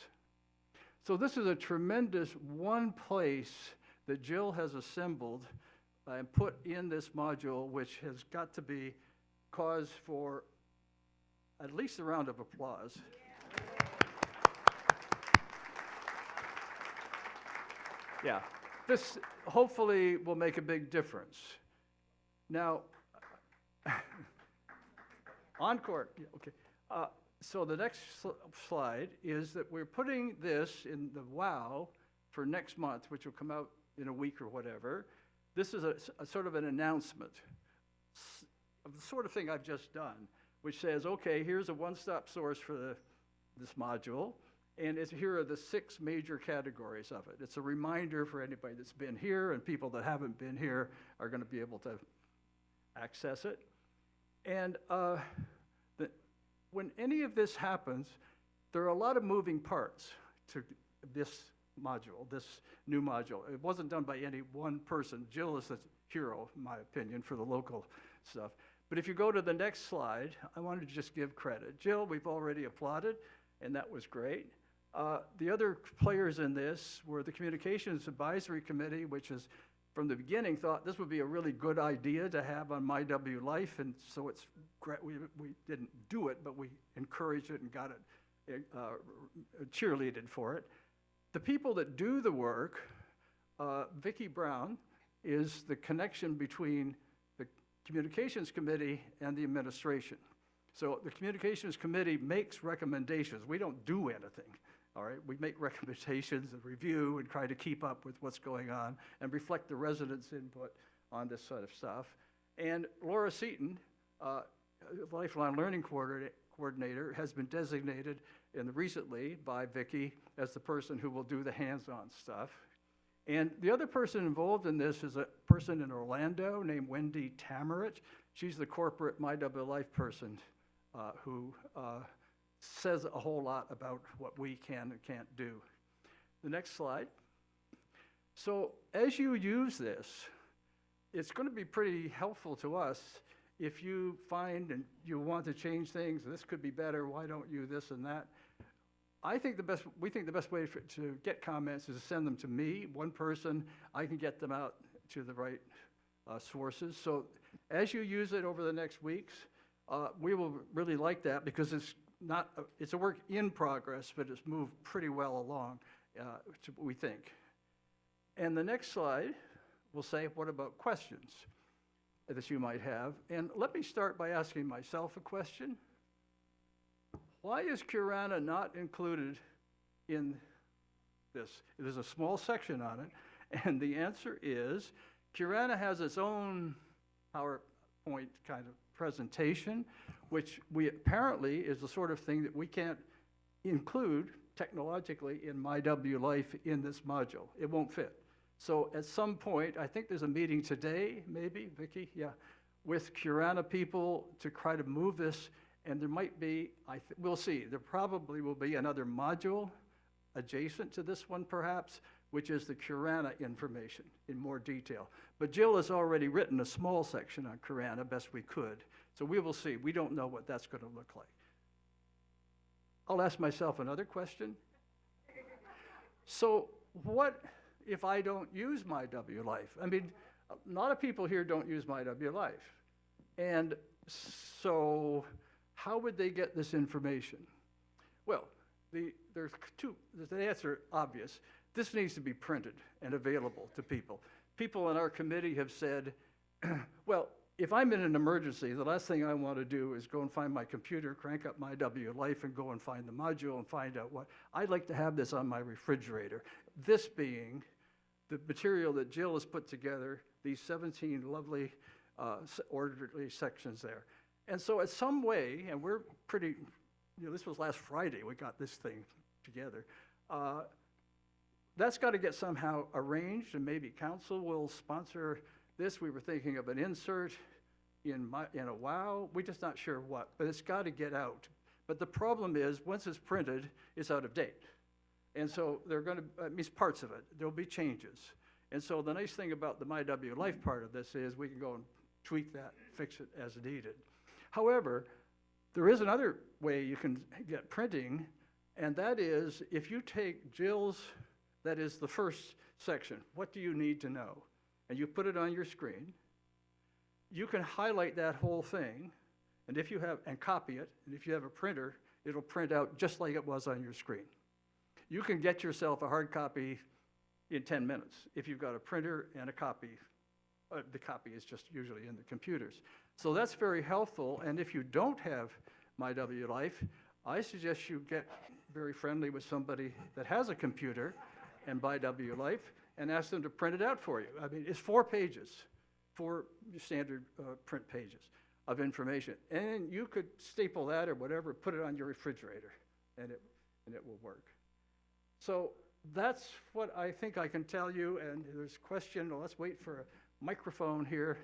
So this is a tremendous one place that Jill has assembled and put in this module, which has got to be cause for at least a round of applause. Yeah, this hopefully will make a big difference. Now, encore, yeah, okay. So the next slide is that we're putting this in the WOW for next month, which will come out in a week or whatever. This is a sort of an announcement of the sort of thing I've just done, which says, okay, here's a one-stop source for this module, and here are the 6 major categories of it. It's a reminder for anybody that's been here, and people that haven't been here are going to be able to access it. And when any of this happens, there are a lot of moving parts to this module, this new module. It wasn't done by any one person. Jill is the hero, in my opinion, for the local stuff. But if you go to the next slide, I wanted to just give credit. Jill, we've already applauded, and that was great. The other players in this were the Communications Advisory Committee, which is, from the beginning, thought this would be a really good idea to have on MyWLife, and so it's great. We didn't do it, but we encouraged it and got it cheerleaded for it. The people that do the work, Vicki Brown is the connection between the Communications Committee and the administration. So the Communications Committee makes recommendations. We don't do anything, all right? We make recommendations and review and try to keep up with what's going on and reflect the residents' input on this sort of stuff. And Laura Seaton, Lifelong Learning Coordinator, has been designated recently by Vicki as the person who will do the hands-on stuff. And the other person involved in this is a person in Orlando named Wendy Tamarit. She's the corporate MyWLife person who says a whole lot about what we can and can't do. The next slide. So as you use this, it's going to be pretty helpful to us if you find and you want to change things, this could be better, why don't you this and that? We think the best way to get comments is to send them to me, one person. I can get them out to the right sources. So as you use it over the next weeks, we will really like that because it's a work in progress, but it's moved pretty well along, we think. And the next slide will say, what about questions that you might have? And let me start by asking myself a question. Why is Curana not included in this? There's a small section on it, and the answer is Curana has its own PowerPoint kind of presentation, which apparently is the sort of thing that we can't include technologically in MyWLife in this module. It won't fit. So at some point, I think there's a meeting today, maybe, Vicki, yeah, with Curana people to try to move this, and there might be, we'll see, there probably will be another module adjacent to this one perhaps, which is the Curana information in more detail. But Jill has already written a small section on Curana, best we could, so we will see. We don't know what that's going to look like. I'll ask myself another question. So what if I don't use MyWLife? I mean, a lot of people here don't use MyWLife. And so how would they get this information? Well, the answer obvious. This needs to be printed and available to people. People in our committee have said, well, if I'm in an emergency, the last thing I want to do is go and find my computer, crank up MyWLife, and go and find the module and find out what. I'd like to have this on my refrigerator. This being the material that Jill has put together, these 17 lovely orderly sections there. And so at some way, and we're pretty, this was last Friday we got this thing together. That's got to get somehow arranged, and maybe council will sponsor this. We were thinking of an insert in a WOW. We're just not sure what, but it's got to get out. But the problem is, once it's printed, it's out of date. And so they're going to, at least parts of it, there'll be changes. And so the nice thing about the MyWLife part of this is we can go and tweak that, fix it as needed. However, there is another way you can get printing, and that is if you take Jill's, that is the first section, what do you need to know? And you put it on your screen, you can highlight that whole thing, and copy it, and if you have a printer, it'll print out just like it was on your screen. You can get yourself a hard copy in 10 minutes if you've got a printer and a copy. The copy is just usually in the computers. So that's very helpful, and if you don't have MyWLife, I suggest you get very friendly with somebody that has a computer and MyWLife and ask them to print it out for you. I mean, it's 4 pages, 4 standard print pages of information. And you could staple that or whatever, put it on your refrigerator, and it will work. So that's what I think I can tell you, and there's a question. Well, let's wait for a microphone here.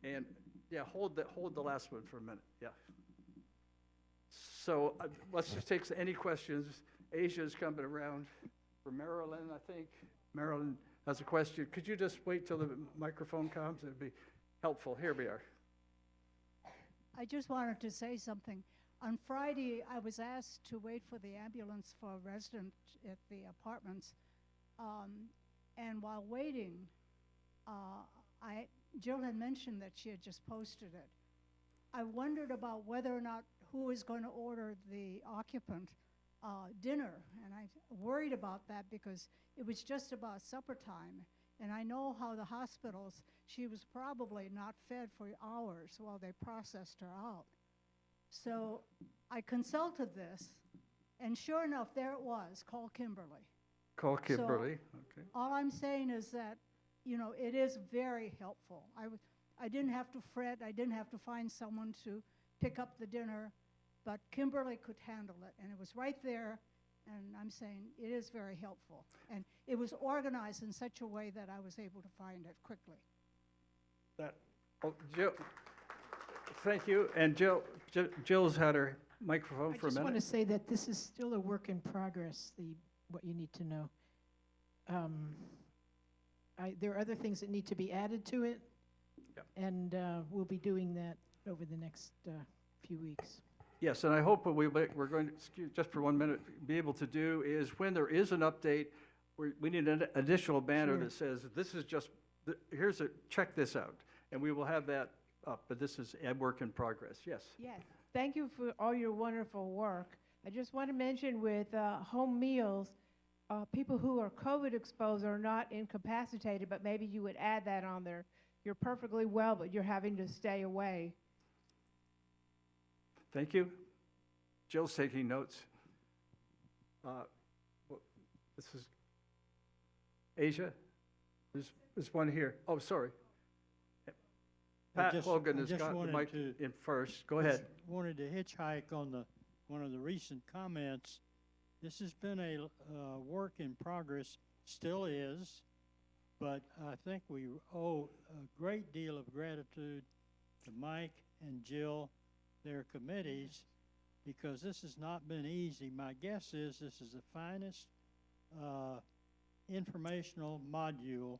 And yeah, hold the last one for a minute, yeah. So let's just take any questions. Asia's coming around for Marilyn, I think. Marilyn has a question. Could you just wait till the microphone comes? It'd be helpful. Here we are. I just wanted to say something. On Friday, I was asked to wait for the ambulance for a resident at the apartments. And while waiting, Jill had mentioned that she had just posted it. I wondered about whether or not who was going to order the occupant dinner. And I worried about that because it was just about supper time. And I know how the hospitals, she was probably not fed for hours while they processed her out. So I consulted this, and sure enough, there it was, call Kimberly. Call Kimberly, okay. All I'm saying is that, it is very helpful. I didn't have to fret. I didn't have to find someone to pick up the dinner, but Kimberly could handle it, and it was right there, and I'm saying it is very helpful. And it was organized in such a way that I was able to find it quickly. Jill, thank you. And Jill's had her microphone for a minute. I just want to say that this is still a work in progress, what you need to know. There are other things that need to be added to it. Yep. And we'll be doing that over the next few weeks. Yes, and I hope what we're going to, just for 1 minute, be able to do is when there is an update, we need an additional banner Sure. that says, this is just, here's a, check this out. And we will have that up, but this is a work in progress. Yes? Yes, thank you for all your wonderful work. I just want to mention with home meals, people who are COVID exposed are not incapacitated, but maybe you would add that on there. You're perfectly well, but you're having to stay away. Thank you. Jill's taking notes. This is Asia. There's one here. Oh, sorry. Pat Hogan has got the mic in first. Go ahead. Wanted to hitchhike on one of the recent comments. This has been a work in progress, still is, but I think we owe a great deal of gratitude to Mike and Jill, their committees, because this has not been easy. My guess is this is the finest informational module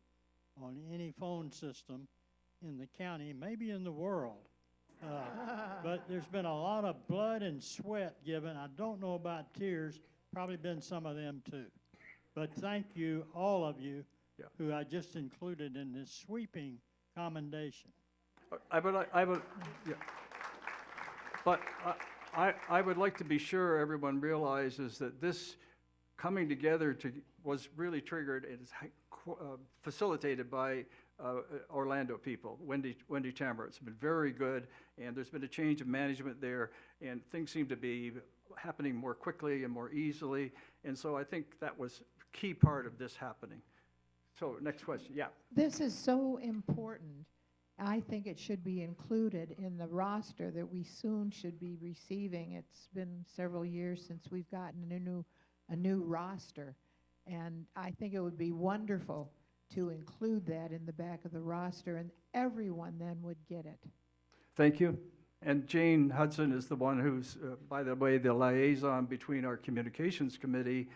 on any phone system in the county, maybe in the world. But there's been a lot of blood and sweat given. I don't know about tears, probably been some of them too. But thank you, all of you, who I just included in this sweeping commendation. I would like to be sure everyone realizes that this coming together was really triggered and is facilitated by Orlando people, Wendy Chamber. It's been very good, and there's been a change of management there, and things seem to be happening more quickly and more easily, and so I think that was a key part of this happening. So, next question, yeah. This is so important. I think it should be included in the roster that we soon should be receiving. It's been several years since we've gotten a new roster, and I think it would be wonderful to include that in the back of the roster, and everyone then would get it. Thank you. And Jane Hudson is the one who's, by the way, the liaison between our communications committee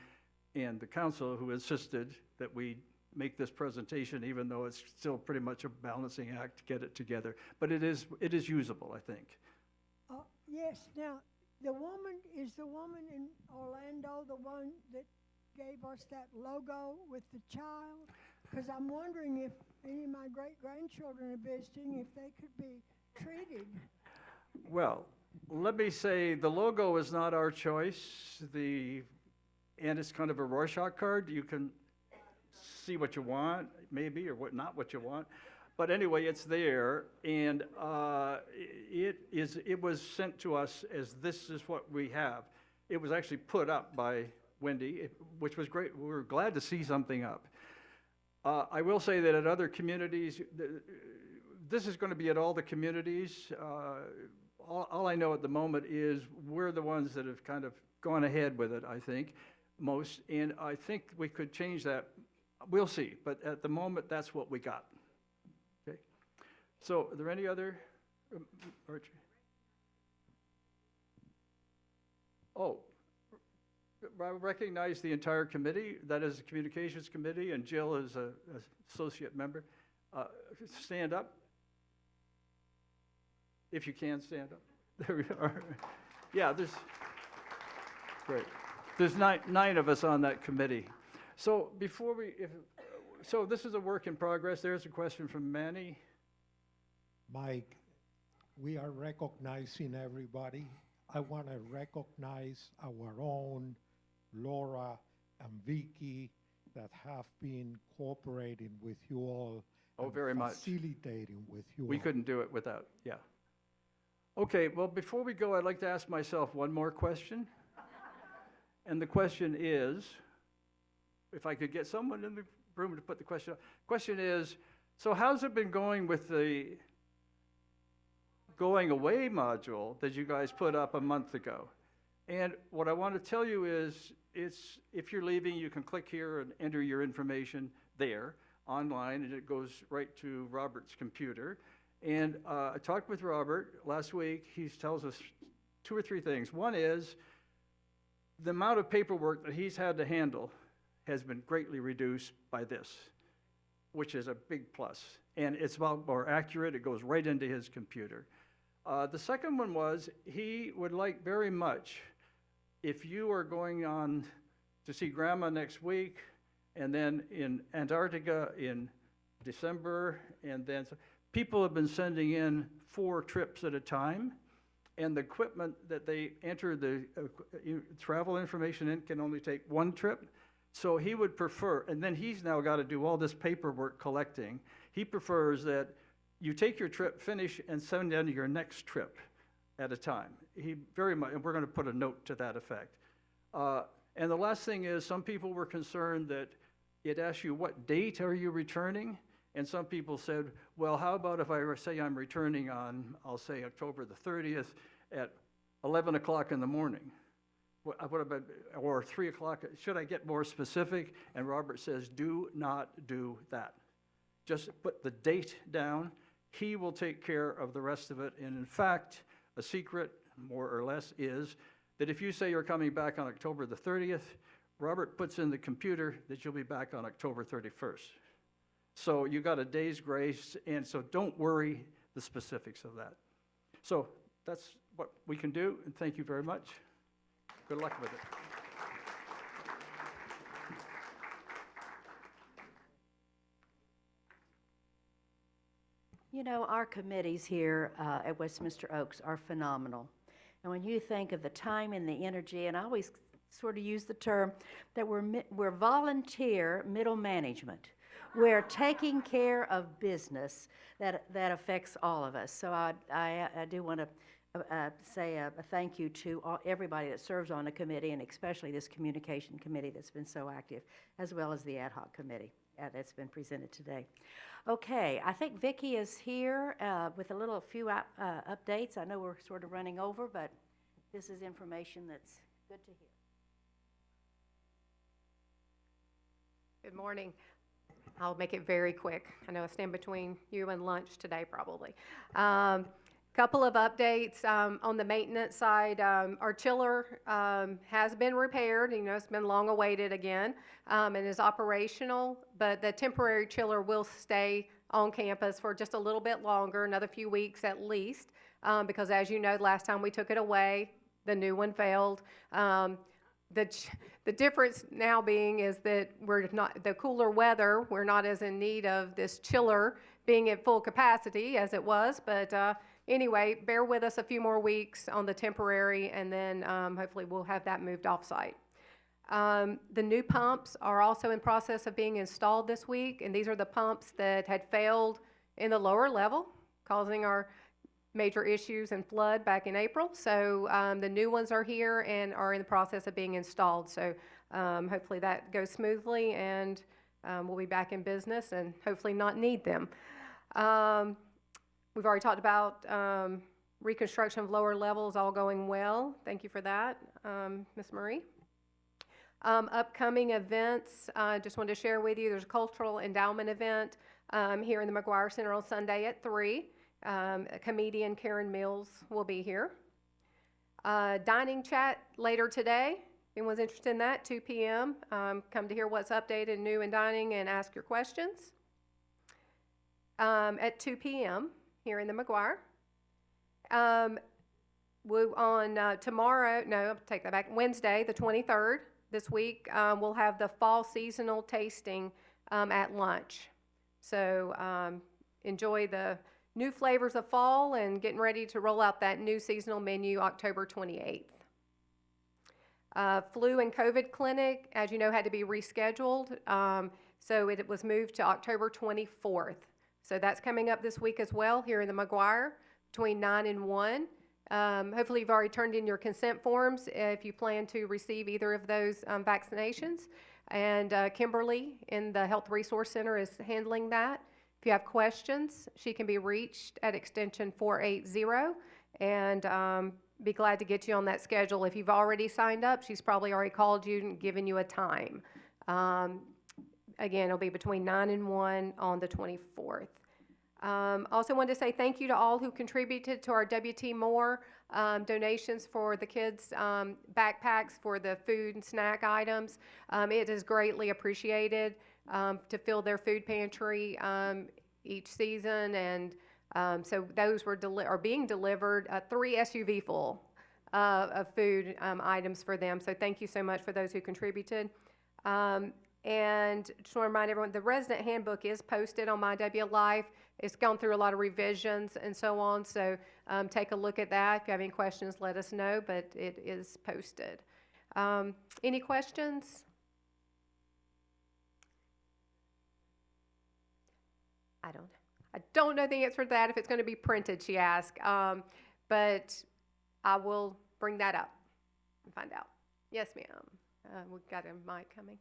and the council, who insisted that we make this presentation, even though it's still pretty much a balancing act to get it together. But it is usable, I think. Yes, now, is the woman in Orlando the one that gave us that logo with the child? Because I'm wondering if any of my great-grandchildren are visiting, if they could be treated. Well, let me say the logo is not our choice. And it's kind of a Rorschach card. You can see what you want, maybe, or not what you want. But anyway, it's there, and it was sent to us as this is what we have. It was actually put up by Wendy, which was great. We were glad to see something up. I will say that at other communities, this is going to be at all the communities. All I know at the moment is we're the ones that have kind of gone ahead with it, I think, most. And I think we could change that. We'll see. But at the moment, that's what we got. Okay. So are there any other? Archie? Oh. I recognize the entire committee, that is the communications committee, and Jill is an associate member. Stand up. If you can stand up. There we are. Yeah, great. There's nine of us on that committee. So before so this is a work in progress. There's a question from Manny. Mike, we are recognizing everybody. I want to recognize our own Laura and Vicky that have been cooperating with you all. Oh, very much. Facilitating with you We all. couldn't do it without, yeah. Okay, well, before we go, I'd like to ask myself one more question. And the question is, if I could get someone in the room to put the question up. Question is, so how's it been going with the going away module that you guys put up a month ago? And what I want to tell you is, if you're leaving, you can click here and enter your information there online, and it goes right to Robert's computer. And I talked with Robert last week. He tells us 2 or 3 things. One is the amount of paperwork that he's had to handle has been greatly reduced by this. which is a big plus. And it's about more accurate. It goes right into his computer. The second one was he would like very much, if you are going on to see Grandma next week, and then in Antarctica in December, and then people have been sending in 4 trips at a time, and the equipment that they enter the travel information in can only take 1 trip. So he would prefer, and then he's now got to do all this paperwork collecting. He prefers that you take your trip, finish, and send in your next trip at a time. He very much, and we're going to put a note to that effect. And the last thing is, some people were concerned that it asks you what date are you returning, and some people said, well, how about if I say I'm returning on, I'll say October the 30th at 11 o'clock in the morning? What about, or 3 o'clock? Should I get more specific? And Robert says, do not do that. Just put the date down. He will take care of the rest of it. And in fact, a secret, more or less, is that if you say you're coming back on October the 30th, Robert puts in the computer that you'll be back on October 31st. So you got a day's grace, and so don't worry the specifics of that. So that's what we can do, and thank you very much. Good luck with it. You know, our committees here at Westminster Oaks are phenomenal. And when you think of the time and the energy, and I always sort of use the term that we're volunteer middle management. We're taking care of business that affects all of us. So I do want to say a thank you to everybody that serves on the committee, and especially this communication committee that's been so active, as well as the ad hoc committee that's been presented today. Okay, I think Vicki is here with a few updates. I know we're sort of running over, but this is information that's good to hear. Good morning. I'll make it very quick. I know I stand between you and lunch today, probably. Couple of updates on the maintenance side. Our chiller has been repaired. You know, it's been long awaited again, and is operational. But the temporary chiller will stay on campus for just a little bit longer, another few weeks at least, because as you know, last time we took it away, the new one failed. The difference now being is that we're not, the cooler weather, we're not as in need of this chiller being at full capacity as it was, but anyway, bear with us a few more weeks on the temporary, and then hopefully we'll have that moved off-site. The new pumps are also in process of being installed this week, and these are the pumps that had failed in the lower level, causing our major issues and flood back in April. So the new ones are here and are in the process of being installed. So hopefully that goes smoothly, and we'll be back in business and hopefully not need them. We've already talked about reconstruction of lower levels all going well. Thank you for that, Ms. Marie. Upcoming events, just wanted to share with you, there's a cultural endowment event here in the McGuire Center on Sunday at 3. Comedian Karen Mills will be here. Dining chat later today. If anyone's interested in that, 2 p.m. Come to hear what's updated, new in dining, and ask your questions. At 2 p.m. here in the McGuire. Tomorrow, no, I'll take that back, Wednesday, the 23rd, this week, we'll have the fall seasonal tasting at lunch. So enjoy the new flavors of fall and getting ready to roll out that new seasonal menu October 28th. Flu and COVID clinic, as you know, had to be rescheduled. So it was moved to October 24th. So that's coming up this week as well here in the McGuire between 9 and 1. Hopefully you've already turned in your consent forms if you plan to receive either of those vaccinations. And Kimberly in the Health Resource Center is handling that. If you have questions, she can be reached at extension 480, and be glad to get you on that schedule. If you've already signed up, she's probably already called you and given you a time. Again, it'll be between 9 and 1 on the 24th. Also wanted to say thank you to all who contributed to our W.T. Moore donations for the kids' backpacks for the food and snack items. It is greatly appreciated. to fill their food pantry each season. And so those are being delivered, 3 SUV full of food items for them. So thank you so much for those who contributed. And just want to remind everyone, the resident handbook is posted on My W Life. It's gone through a lot of revisions and so on. So take a look at that. If you have any questions, let us know, but it is posted. Any questions? I don't know the answer to that, if it's going to be printed, she asked. But I will bring that up and find out. Yes, ma'am. We've got a mic coming.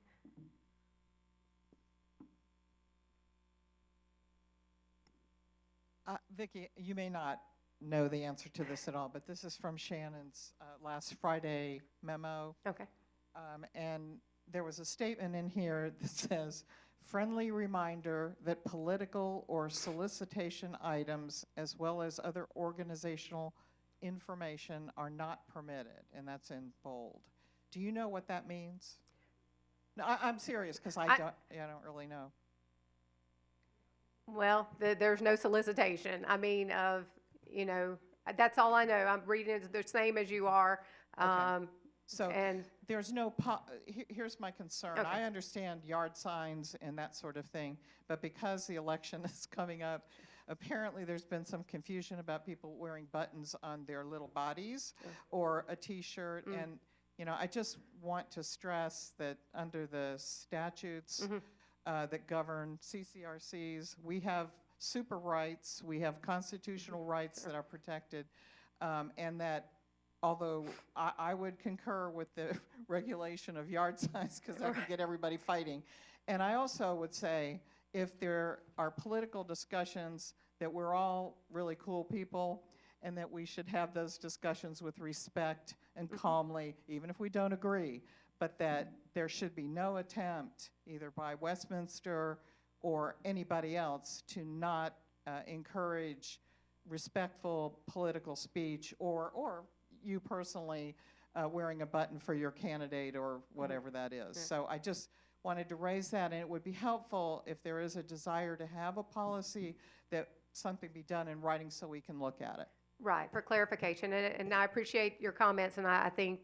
Vicki, you may not know the answer to this at all, but this is from Shannon's last Friday memo. Okay. And there was a statement in here that says, friendly reminder that political or solicitation items, as well as other organizational information, are not permitted, and that's in bold. Do you know what that means? No, I'm serious, because I don't really know. Well, there's no solicitation. I mean, that's all I know. I'm reading it the same as you are. So there's no, here's my concern. Okay. I understand yard signs and that sort of thing, but because the election is coming up, apparently there's been some confusion about people wearing buttons on their little bodies or a T-shirt. And, I just want to stress that under the statutes that govern CCRCs, we have super rights, we have constitutional rights that are protected, and that although I would concur with the regulation of yard signs because that could get everybody fighting. And I also would say if there are political discussions, that we're all really cool people and that we should have those discussions with respect and calmly, even if we don't agree, but that there should be no attempt, either by Westminster or anybody else, to not encourage respectful political speech or you personally wearing a button for your candidate or whatever that is. So I just wanted to raise that, and it would be helpful if there is a desire to have a policy that something be done in writing so we can look at it. Right, for clarification. And I appreciate your comments, and I think,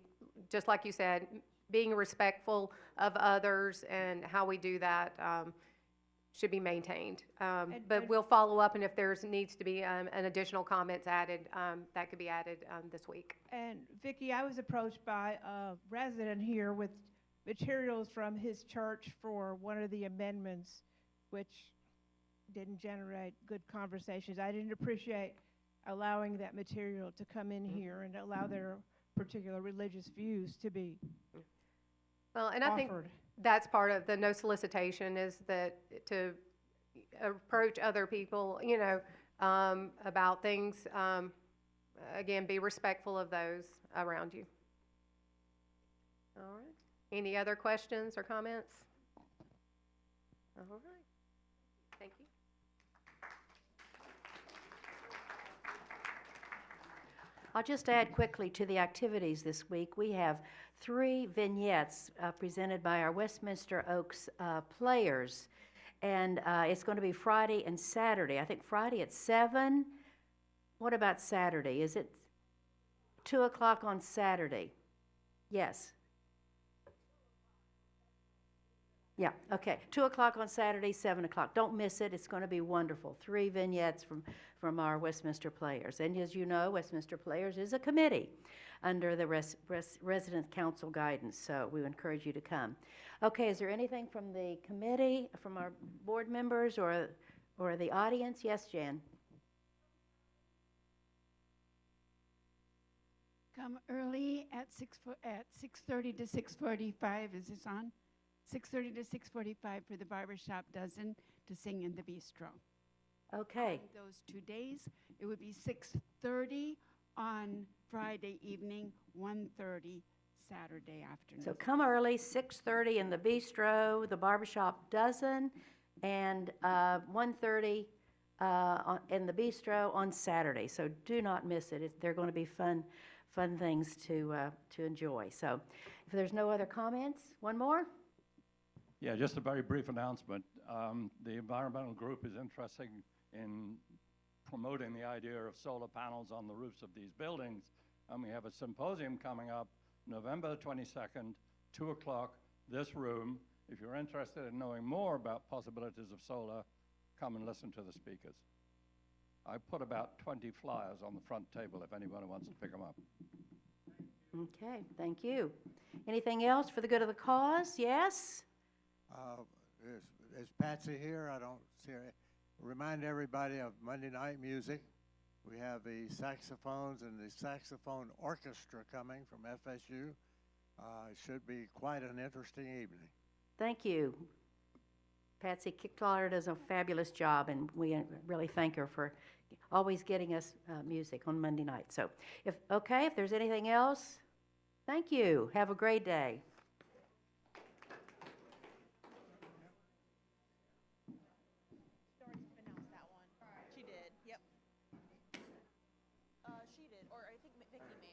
just like you said, being respectful of others and how we do that should be maintained. But we'll follow up, and if there's needs to be an additional comments added, that could be added this week. And Vicki, I was approached by a resident here with materials from his church for one of the amendments, which didn't generate good conversations. I didn't appreciate allowing that material to come in here and allow their particular religious views to be Well, and I think offered. that's part of the no solicitation, is that to approach other people, about things, again, be respectful of those around you. All right. Any other questions or comments? All right. Thank you. I'll just add quickly to the activities this week. We have 3 vignettes presented by our Westminster Oaks players. And it's going to be Friday and Saturday. I think Friday at 7. What about Saturday? Is it 2 o'clock on Saturday? Yes. Yeah, okay. 2 o'clock on Saturday, 7 o'clock. Don't miss it. It's going to be wonderful. 3 vignettes from our Westminster Players. And as you know, Westminster Players is a committee under the Resident Council guidance, so we encourage you to come. Okay, is there anything from the committee, from our board members or the audience? Yes, Jan? Come early at 6:30 to 6:45. Is this on? 6:30 to 6:45 for the barbershop dozen to sing in the bistro. Okay. On those 2 days, it would be 6:30 on Friday evening, 1:30 Saturday afternoon. So come early, 6:30 in the bistro, the barbershop dozen, and 1:30 in the bistro on Saturday. So do not miss it. They're going to be fun things to enjoy. So if there's no other comments, one more? Yeah, just a very brief announcement. The environmental group is interested in promoting the idea of solar panels on the roofs of these buildings, and we have a symposium coming up November 22nd, 2 o'clock, this room. If you're interested in knowing more about possibilities of solar, come and listen to the speakers. I put about 20 flyers on the front table if anyone wants to pick them up. Okay, thank you. Anything else for the good of the cause? Yes? Is Patsy here? I don't see her. Remind everybody of Monday night music. We have the saxophones and the saxophone orchestra coming from FSU. It should be quite an interesting evening. Thank you. Patsy Kickler does a fabulous job, and we really thank her for always getting us music on Monday night. So, if there's anything else, thank you. Have a great day. She did, yep. She did, or I think Vicki may.